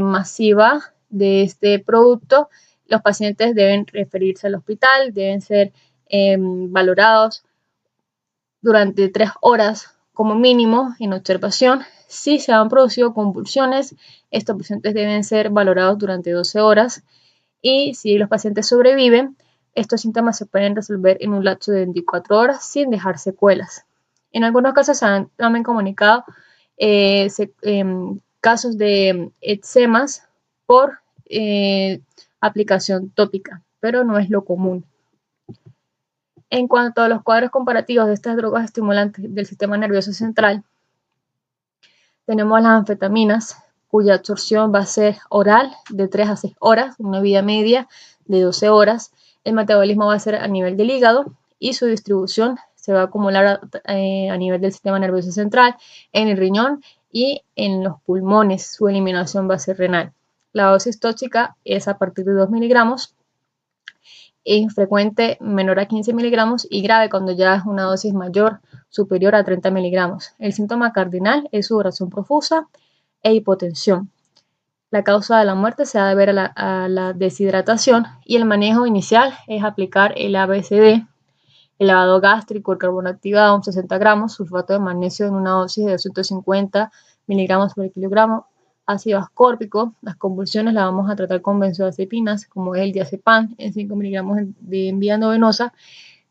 masiva de este producto, los pacientes deben referirse al hospital, deben ser valorados durante 3 horas como mínimo en observación. Si se han producido convulsiones, estos pacientes deben ser valorados durante 12 horas, y si los pacientes sobreviven, estos síntomas se pueden resolver en un lapso de 24 horas sin dejar secuelas. En algunos casos se han también comunicado casos de eczemas por aplicación tópica, pero no es lo común. En cuanto a los cuadros comparativos de estas drogas estimulantes del sistema nervioso central, tenemos las anfetaminas, cuya absorción va a ser oral de 3 a 6 horas, una vida media de 12 horas. El metabolismo va a ser a nivel del hígado y su distribución se va a acumular a nivel del sistema nervioso central, en el riñón y en los pulmones. Su eliminación va a ser renal. La dosis tóxica es a partir de 2 miligramos, infrecuente menor a 15 miligramos y grave cuando ya es una dosis mayor, superior a 30 miligramos. El síntoma cardinal es sudoración profusa e hipotensión. La causa de la muerte se ha de ver a la deshidratación, y el manejo inicial es aplicar el ABCD, el lavado gástrico, el carbón activado, 60 gramos, sulfato de magnesio en una dosis de 250 miligramos por kilogramo ácido ascórbico. Las convulsiones las vamos a tratar con benzodiazepinas, como es el diazepam en 5 miligramos de vía endovenosa.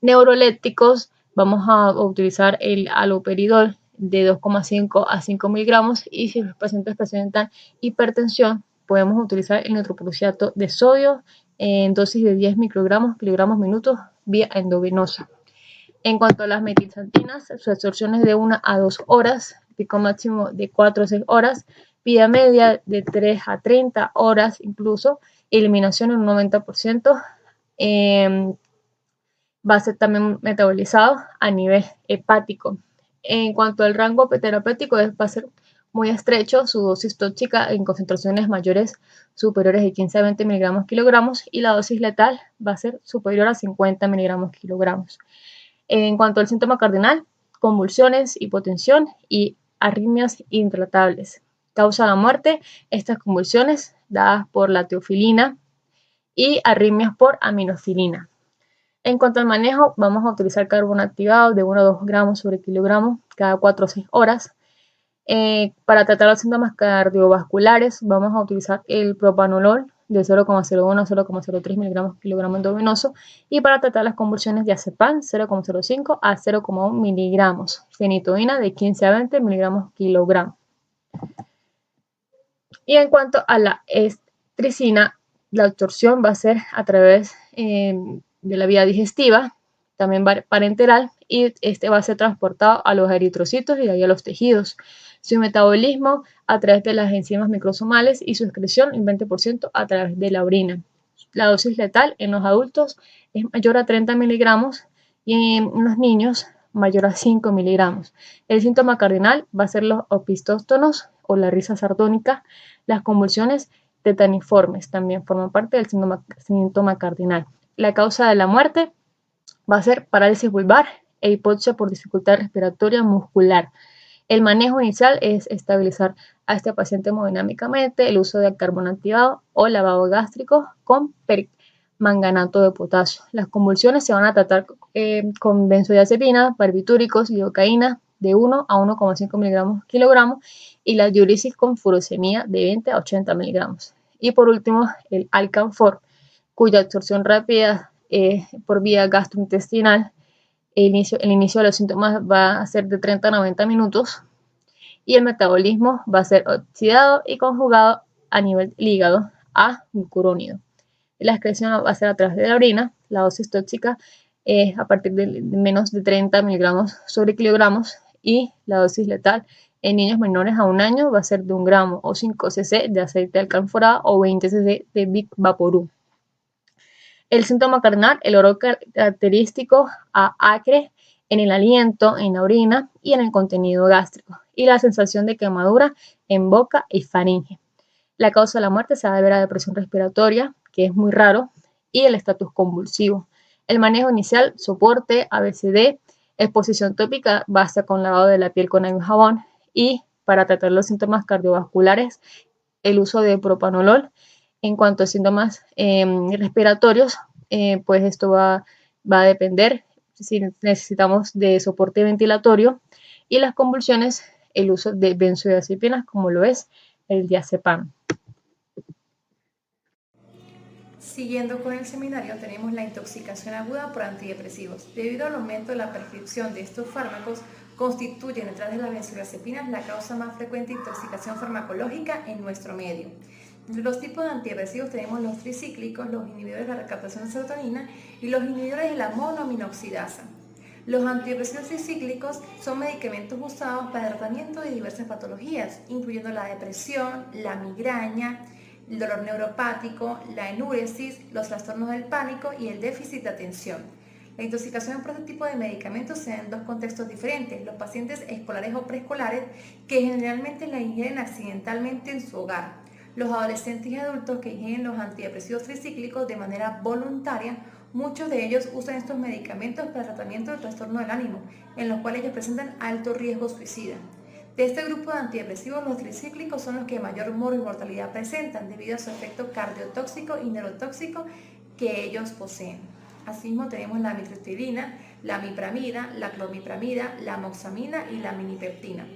Neurolépticos, vamos a utilizar el haloperidol de 2,5 a 5 miligramos, y si los pacientes presentan hipertensión, podemos utilizar el nitroprusiato de sodio en dosis de 10 microgramos kilogramos minutos vía endovenosa. En cuanto a las metilxantinas, su absorción es de 1 a 2 horas, pico máximo de 4 a 6 horas, vía media de 3 a 30 horas incluso, eliminación en un 90%. Va a ser también metabolizado a nivel hepático. En cuanto al rango terapéutico, va a ser muy estrecho, su dosis tóxica en concentraciones mayores superiores de 15 a 20 miligramos kilogramos, y la dosis letal va a ser superior a 50 miligramos kilogramos. En cuanto al síntoma cardinal, convulsiones, hipotensión y arritmias intratables. Causa la muerte, estas convulsiones dadas por la teofilina y arritmias por aminofilina. En cuanto al manejo, vamos a utilizar carbono activado de 1 a 2 gramos sobre kilogramo cada 4 o 6 horas. Para tratar los síntomas cardiovasculares, vamos a utilizar el propanolol de 0,01 a 0,03 miligramos kilogramo endovenoso, y para tratar las convulsiones, diazepam 0,05 a 0,1 miligramos, fenitoína de 15 a 20 miligramos kilogramo. Y en cuanto a la estricina, la absorción va a ser a través de la vía digestiva, también parenteral, y este va a ser transportado a los eritrocitos y de ahí a los tejidos. Su metabolismo a través de las enzimas microsomales, y su excreción en 20% a través de la orina. La dosis letal en los adultos es mayor a 30 miligramos y en los niños mayor a 5 miligramos. El síntoma cardinal va a ser los opistóstonos o la risa sardónica. Las convulsiones tetaniformes también forman parte del síntoma cardinal. La causa de la muerte va a ser parálisis vulvar e hipoxia por dificultad respiratoria muscular. El manejo inicial es estabilizar a este paciente hemodinámicamente, el uso de carbono activado o lavado gástrico con permanganato de potasio. Las convulsiones se van a tratar con benzodiazepina, barbitúricos, lidocaína de 1 a 1,5 miligramos kilogramo, y la diuresis con furosemida de 20 a 80 miligramos. Y por último, el Alcanfor, cuya absorción rápida por vía gastrointestinal. El inicio de los síntomas va a ser de 30 a 90 minutos, y el metabolismo va a ser oxidado y conjugado a nivel del hígado a glucurónido. La excreción va a ser a través de la orina. La dosis tóxica es a partir de menos de 30 miligramos sobre kilogramos, y la dosis letal en niños menores a 1 año va a ser de 1 gramo o 5 cc de aceite de alcanforado o 20 cc de Vic Vaporub. El síntoma cardinal, el olor característico a acre en el aliento, en la orina y en el contenido gástrico, y la sensación de quemadura en boca y faringe. La causa de la muerte se va a deber a depresión respiratoria, que es muy raro, y el estatus convulsivo. El manejo inicial, soporte, ABCD, exposición tópica, basta con lavado de la piel con agua y jabón, y para tratar los síntomas cardiovasculares, el uso de propanolol. En cuanto a síntomas respiratorios, pues esto va a depender si necesitamos de soporte ventilatorio, y las convulsiones, el uso de benzodiazepinas, como lo es el diazepam.
Siguiendo con el seminario, tenemos la intoxicación aguda por antidepresivos. Debido al aumento de la prescripción de estos fármacos, constituyen, detrás de las benzodiazepinas, la causa más frecuente de intoxicación farmacológica en nuestro medio. Entre los tipos de antidepresivos tenemos los tricíclicos, los inhibidores de la recaptación de serotonina y los inhibidores de la monoaminoxidasa. Los antidepresivos tricíclicos son medicamentos usados para el tratamiento de diversas patologías, incluyendo la depresión, la migraña, el dolor neuropático, la enuresis, los trastornos del pánico y el déficit de atención. La intoxicación por este tipo de medicamentos se da en dos contextos diferentes: los pacientes escolares o preescolares, que generalmente la ingieren accidentalmente en su hogar; los adolescentes y adultos que ingieren los antidepresivos tricíclicos de manera voluntaria. Muchos de ellos usan estos medicamentos para el tratamiento del trastorno del ánimo, en los cuales ellos presentan alto riesgo suicida. De este grupo de antidepresivos, los tricíclicos son los que mayor mortalidad presentan debido a su efecto cardiotóxico y neurotóxico que ellos poseen. Asimismo tenemos la amitriptilina, la mipramida, la clomipramida, la moxamina y la minipeptina.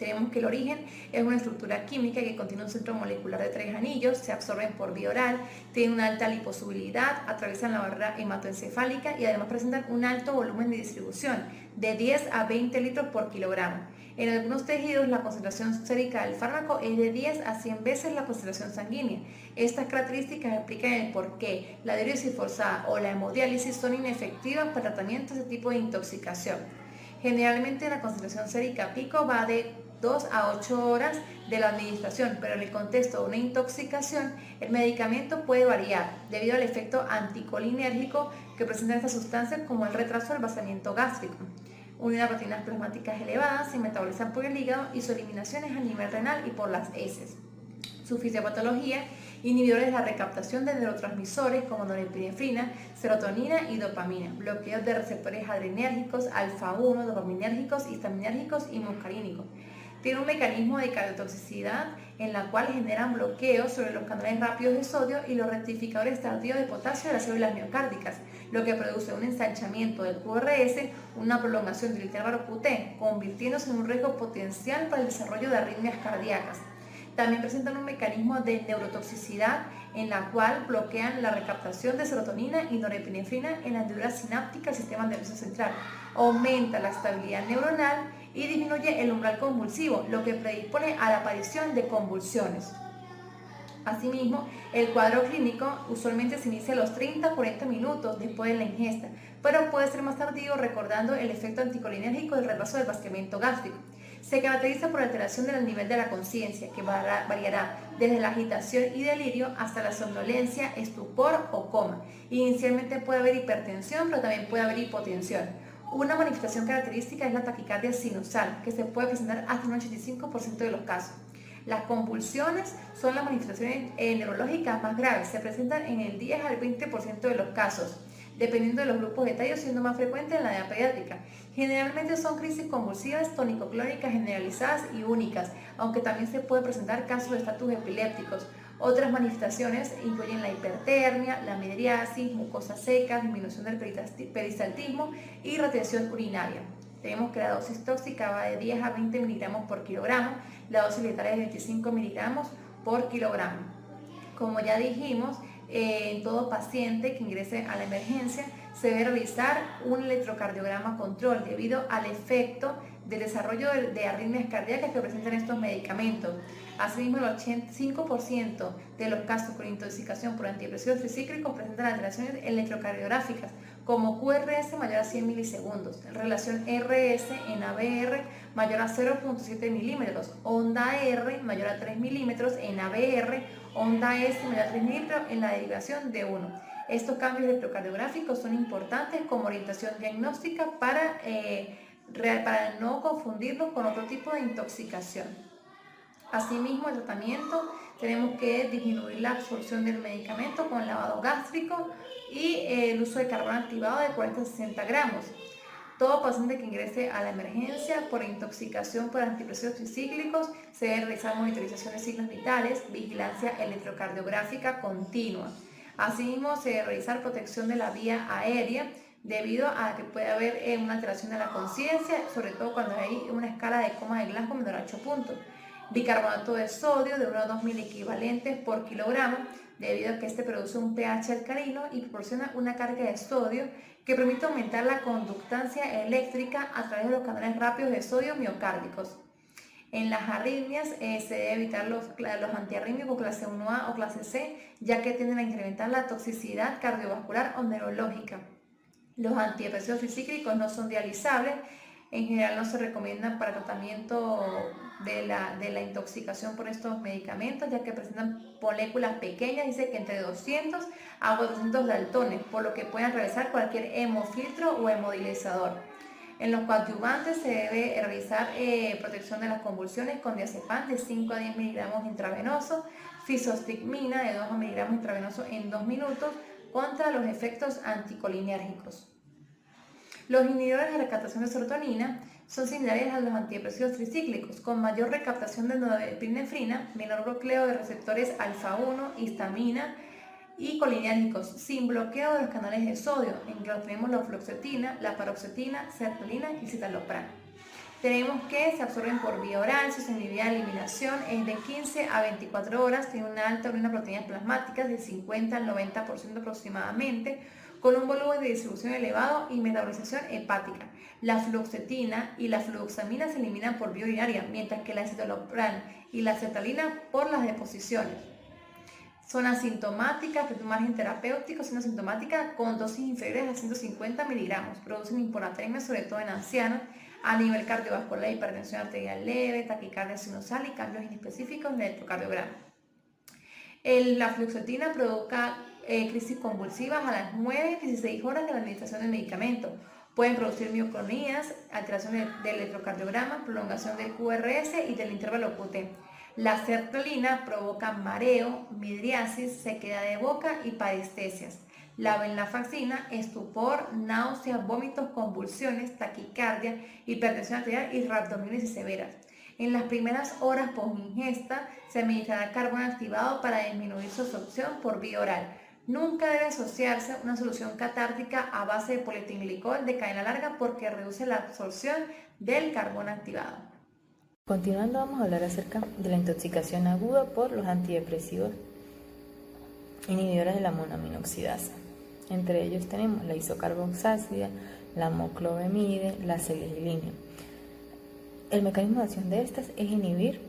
Tenemos que el origen es una estructura química que contiene un centro molecular de 3 anillos, se absorben por vía oral, tienen una alta liposolubilidad, atraviesan la barrera hematoencefálica y además presentan un alto volumen de distribución, de 10 a 20 litros por kilogramo. En algunos tejidos la concentración sérica del fármaco es de 10 a 100 veces la concentración sanguínea. Estas características explican el por qué la diuresis forzada o la hemodiálisis son inefectivas para tratamiento de este tipo de intoxicación. Generalmente la concentración sérica pico va de 2 a 8 horas de la administración, pero en el contexto de una intoxicación, el medicamento puede variar debido al efecto anticolinérgico que presentan estas sustancias, como el retraso del vaciamiento gástrico. Unidas a proteínas plasmáticas elevadas, se metabolizan por el hígado y su eliminación es a nivel renal y por las heces. Su fisiopatología: inhibidores de la recaptación de neurotransmisores como norepinefrina, serotonina y dopamina, bloqueos de receptores adrenérgicos, alfa-1, dopaminérgicos, histaminérgicos y muscarínicos. Tiene un mecanismo de cardiotoxicidad en la cual generan bloqueos sobre los canales rápidos de sodio y los rectificadores tardíos de potasio de las células miocárdicas, lo que produce un ensanchamiento del QRS, una prolongación del intervalo QT, convirtiéndose en un riesgo potencial para el desarrollo de arritmias cardíacas. También presentan un mecanismo de neurotoxicidad en la cual bloquean la recaptación de serotonina y norepinefrina en la hendidura sináptica del sistema nervioso central, aumenta la estabilidad neuronal y disminuye el umbral convulsivo, lo que predispone a la aparición de convulsiones. Asimismo, el cuadro clínico usualmente se inicia a los 30 a 40 minutos después de la ingesta, pero puede ser más tardío, recordando el efecto anticolinérgico del retraso del vaciamiento gástrico. Se caracteriza por alteración del nivel de la conciencia, que variará desde la agitación y delirio hasta la somnolencia, estupor o coma. Inicialmente puede haber hipertensión, pero también puede haber hipotensión. Una manifestación característica es la taquicardia sinusal, que se puede presentar hasta un 85% de los casos. Las convulsiones son las manifestaciones neurológicas más graves, se presentan en el 10 al 20% de los casos, dependiendo de los grupos etarios, siendo más frecuente en la edad pediátrica. Generalmente son crisis convulsivas tónico-clónicas generalizadas y únicas, aunque también se puede presentar casos de estatus epilépticos. Otras manifestaciones incluyen la hipertermia, la midriasis, mucosas secas, disminución del peristaltismo y retención urinaria. Tenemos que la dosis tóxica va de 10 a 20 miligramos por kilogramo, la dosis letal es de 25 miligramos por kilogramo. Como ya dijimos, en todo paciente que ingrese a la emergencia se debe realizar un electrocardiograma control debido al efecto del desarrollo de arritmias cardíacas que presentan estos medicamentos. Asimismo, el 85% de los casos con intoxicación por antidepresivos tricíclicos presentan alteraciones electrocardiográficas como QRS mayor a 100 milisegundos, relación RS en ABR mayor a 0.7 milímetros, onda R mayor a 3 milímetros en ABR, onda S mayor a 3 milímetros en la derivación de 1. Estos cambios electrocardiográficos son importantes como orientación diagnóstica para no confundirlos con otro tipo de intoxicación. Asimismo, el tratamiento tenemos que disminuir la absorción del medicamento con lavado gástrico y el uso de carbón activado de 40 a 60 gramos. Todo paciente que ingrese a la emergencia por intoxicación por antidepresivos tricíclicos se debe realizar monitorización de signos vitales, vigilancia electrocardiográfica continua. Asimismo, se debe realizar protección de la vía aérea debido a que puede haber una alteración de la conciencia, sobre todo cuando hay una escala de coma de Glasgow menor a 8 puntos. Bicarbonato de sodio de 1 a 2 miliequivalentes por kilogramo, debido a que este produce un pH alcalino y proporciona una carga de sodio que permite aumentar la conductancia eléctrica a través de los canales rápidos de sodio miocárdicos. En las arritmias se debe evitar los antiarrítmicos clase 1A o clase C, ya que tienden a incrementar la toxicidad cardiovascular o neurológica. Los antidepresivos tricíclicos no son dializables, en general no se recomiendan para tratamiento de la intoxicación por estos medicamentos, ya que presentan moléculas pequeñas, dice que entre 200 a 400 daltones, por lo que pueden realizar cualquier hemofiltro o hemodializador. En los coadyuvantes se debe realizar protección de las convulsiones con diazepam de 5 a 10 miligramos intravenoso, fisostigmina de 2 miligramos intravenoso en 2 minutos contra los efectos anticolinérgicos. Los inhibidores de recaptación de serotonina son similares a los antidepresivos tricíclicos, con mayor recaptación de norepinefrina, menor bloqueo de receptores alfa-1, histamina y colinérgicos, sin bloqueo de los canales de sodio, en que tenemos la fluoxetina, la paroxetina, sertralina y citalopram. tenemos que se absorben por vía oral, su sostenibilidad de eliminación es de 15 a 24 horas, tiene una alta orina proteínas plasmáticas del 50 al 90% aproximadamente, con un volumen de distribución elevado y metabolización hepática. La fluoxetina y la fluoxamina se eliminan por vía urinaria, mientras que la citalopram y la sertralina por las deposiciones. Son asintomáticas, de margen terapéutico, siendo asintomáticas con dosis inferiores a 150 miligramos. Producen hiponatremia, sobre todo en ancianos, a nivel cardiovascular, hipertensión arterial leve, taquicardia sinusal y cambios inespecíficos en el electrocardiograma. La fluoxetina provoca crisis convulsivas a las 9-16 horas de la administración del medicamento. Pueden producir mioclonías, alteración del electrocardiograma, prolongación del QRS y del intervalo QT. La sertralina provoca mareo, midriasis, sequedad de boca y parestesias. La venlafaxina, estupor, náuseas, vómitos, convulsiones, taquicardia, hipertensión arterial y rhabdomiolésis severas. En las primeras horas post-ingesta se administrará carbón activado para disminuir su absorción por vía oral. Nunca debe asociarse una solución catártica a base de polietilenglicol de cadena larga porque reduce la absorción del carbón activado.
Continuando, vamos a hablar acerca de la intoxicación aguda por los antidepresivos inhibidores de la monoaminoxidasa. Entre ellos tenemos la isocarboxásida, la moclobemide, la selegiline. El mecanismo de acción de estas es inhibir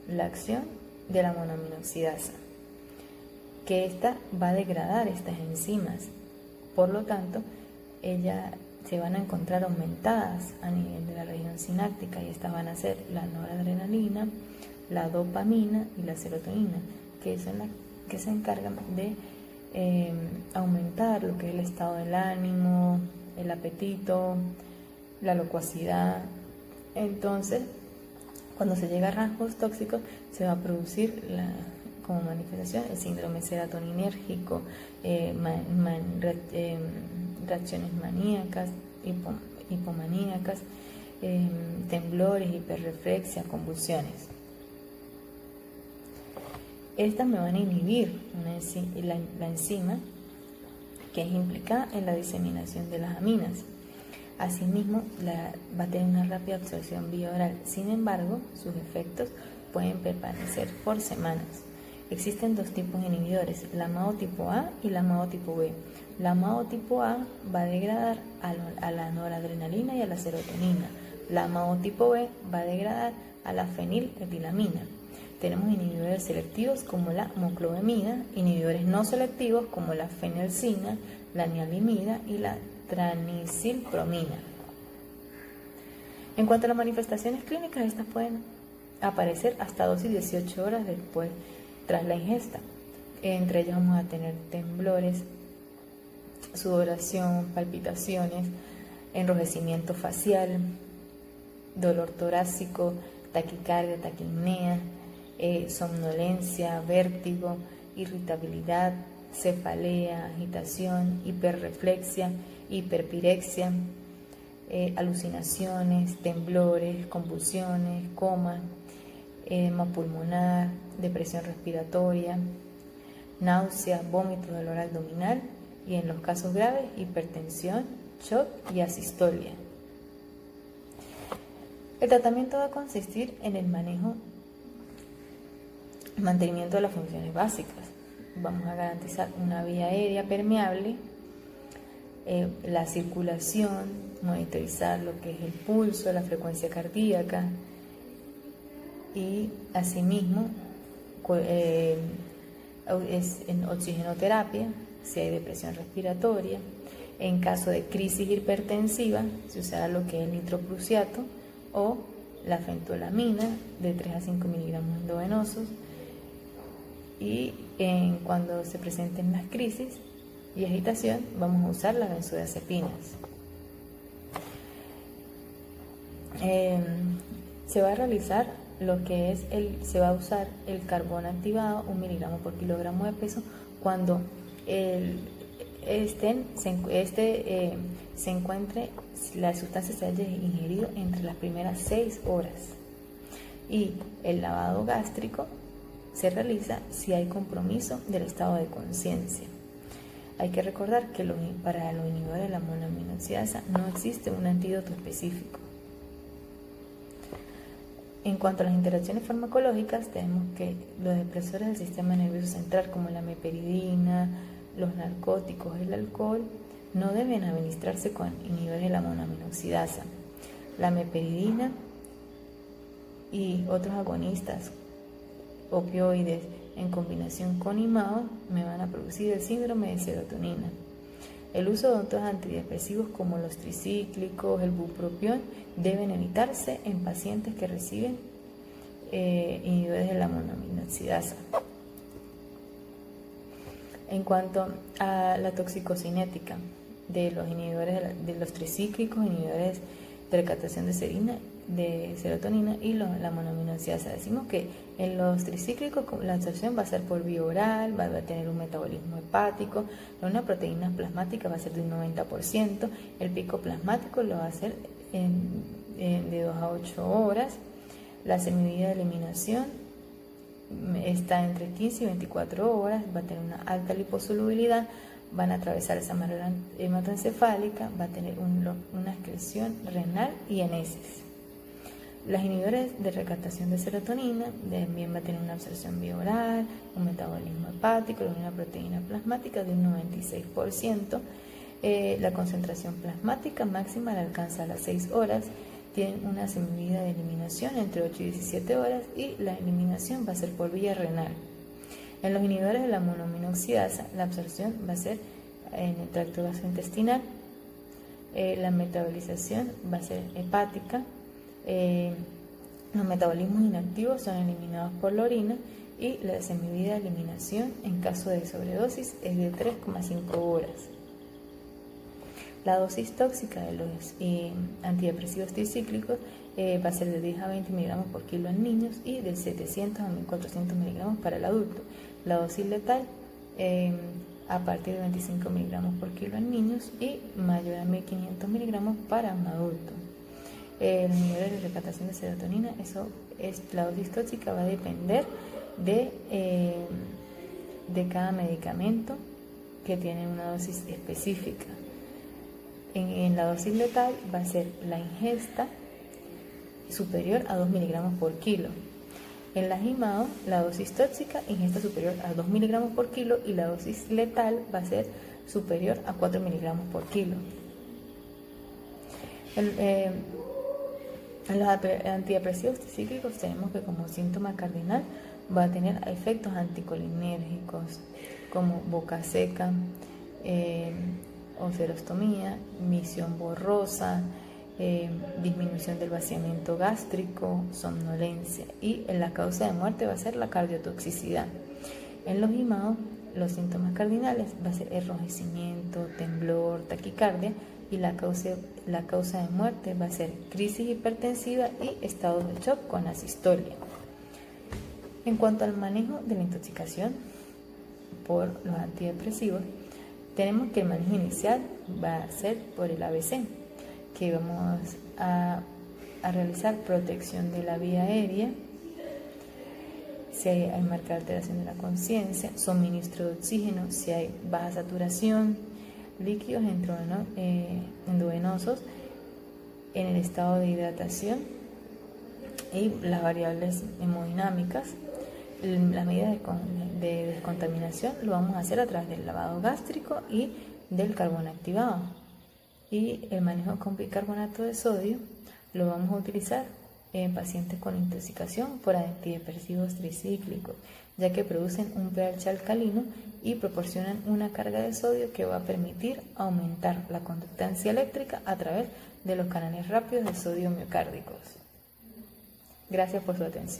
la acción de la monoaminoxidasa, que ésta va a degradar estas enzimas. Por lo tanto, ellas se van a encontrar aumentadas a nivel de la región sináptica, y estas van a ser la noradrenalina, la dopamina y la serotonina, que son las que se encargan de aumentar lo que es el estado del ánimo, el apetito, la locuacidad. Entonces, cuando se llega a rasgos tóxicos, se va a producir como manifestación el síndrome serotoninérgico, reacciones maníacas, hipomaníacas, temblores, hiperreflexia, convulsiones. Estas me van a inhibir la enzima que es implicada en la diseminación de las aminas. Asimismo, va a tener una rápida absorción vía oral. Sin embargo, sus efectos pueden permanecer por semanas. Existen dos tipos de inhibidores, la MAO tipo A y la MAO tipo B. La MAO tipo A va a degradar a la noradrenalina y a la serotonina. La MAO tipo B va a degradar a la feniletilamina. Tenemos inhibidores selectivos como la moclobemida, inhibidores no selectivos como la fenelcina, la nialimida y la tranicilpromina. En cuanto a las manifestaciones clínicas, estas pueden aparecer hasta 2 y 18 horas después tras la ingesta. Entre ellas vamos a tener temblores, sudoración, palpitaciones, enrojecimiento facial, dolor torácico, taquicardia, taquipnea, somnolencia, vértigo, irritabilidad, cefalea, agitación, hiperreflexia, hiperpirexia, alucinaciones, temblores, convulsiones, coma, edema pulmonar, depresión respiratoria, náusea, vómito, dolor abdominal y, en los casos graves, hipertensión, shock y asistolia. El tratamiento va a consistir en el mantenimiento de las funciones básicas. Vamos a garantizar una vía aérea permeable, la circulación, monitorizar lo que es el pulso, la frecuencia cardíaca y asimismo es en oxigenoterapia si hay depresión respiratoria. En caso de crisis hipertensiva se usará lo que es el nitroprusiato o la fentolamina de 3 a 5 miligramos endovenosos, y cuando se presenten las crisis y agitación vamos a usar las benzodiazepinas. Se va a realizar lo que es se va a usar el carbón activado 1 miligramo por kilogramo de peso cuando se encuentre, la sustancia se haya ingerido entre las primeras 6 horas, y el lavado gástrico se realiza si hay compromiso del estado de conciencia. Hay que recordar que para los inhibidores de la monoaminoxidasa no existe un antídoto específico. En cuanto a las interacciones farmacológicas, tenemos que los depresores del sistema nervioso central, como la meperidina, los narcóticos, el alcohol, no deben administrarse con inhibidores de la monoaminoxidasa. La meperidina y otros agonistas opioides en combinación con IMAO me van a producir el síndrome de serotonina. El uso de otros antidepresivos como los tricíclicos, el bupropión, deben evitarse en pacientes que reciben inhibidores de la monoaminoxidasa. En cuanto a la toxicocinética de los inhibidores de los tricíclicos, inhibidores de recaptación de serotonina y la monoaminoxidasa, decimos que en los tricíclicos la absorción va a ser por vía oral, va a tener un metabolismo hepático, una proteína plasmática va a ser de un 90%, el pico plasmático lo va a hacer de 2 a 8 horas, la semivida de eliminación está entre 15 y 24 horas, va a tener una alta liposolubilidad, van a atravesar esa barrera hematoencefálica, va a tener una excreción renal y en heces. Los inhibidores de recaptación de serotonina también va a tener una absorción vía oral, un metabolismo hepático, una proteína plasmática de un 96%. La concentración plasmática máxima la alcanza a las 6 horas. Tienen una semivida de eliminación entre 8 y 17 horas y la eliminación va a ser por vía renal. En los inhibidores de la monoaminoxidasa, la absorción va a ser en el tracto gastrointestinal, la metabolización va a ser hepática, los metabolismos inactivos son eliminados por la orina y la semivida de eliminación en caso de sobredosis es de 3,5 horas. La dosis tóxica de los antidepresivos tricíclicos va a ser de 10 a 20 miligramos por kilo en niños y de 700 a 1400 miligramos para el adulto. La dosis letal a partir de 25 miligramos por kilo en niños y mayor a 1500 miligramos para un adulto. El nivel de recaptación de serotonina, la dosis tóxica va a depender de cada medicamento que tiene una dosis específica. En la dosis letal va a ser la ingesta superior a 2 miligramos por kilo. En la IMAO, la dosis tóxica, ingesta superior a 2 miligramos por kilo y la dosis letal va a ser superior a 4 miligramos por kilo. En los antidepresivos tricíclicos tenemos que como síntoma cardinal va a tener efectos anticolinérgicos como boca seca, ocerostomía, visión borrosa, disminución del vaciamiento gástrico, somnolencia y la causa de muerte va a ser la cardiotoxicidad. En los IMAO, los síntomas cardinales va a ser enrojecimiento, temblor, taquicardia y la causa de muerte va a ser crisis hipertensiva y estado de shock con asistolia. En cuanto al manejo de la intoxicación por los antidepresivos, tenemos que el manejo inicial va a ser por el ABC, que vamos a realizar protección de la vía aérea, si hay marcada alteración de la conciencia, suministro de oxígeno, si hay baja saturación, líquidos endovenosos en el estado de hidratación y las variables hemodinámicas. Las medidas de descontaminación lo vamos a hacer a través del lavado gástrico y del carbón activado. Y el manejo con bicarbonato de sodio lo vamos a utilizar en pacientes con intoxicación por antidepresivos tricíclicos, ya que producen un pH alcalino y proporcionan una carga de sodio que va a permitir aumentar la conductancia eléctrica a través de los canales rápidos de sodio miocárdicos. Gracias por su atención.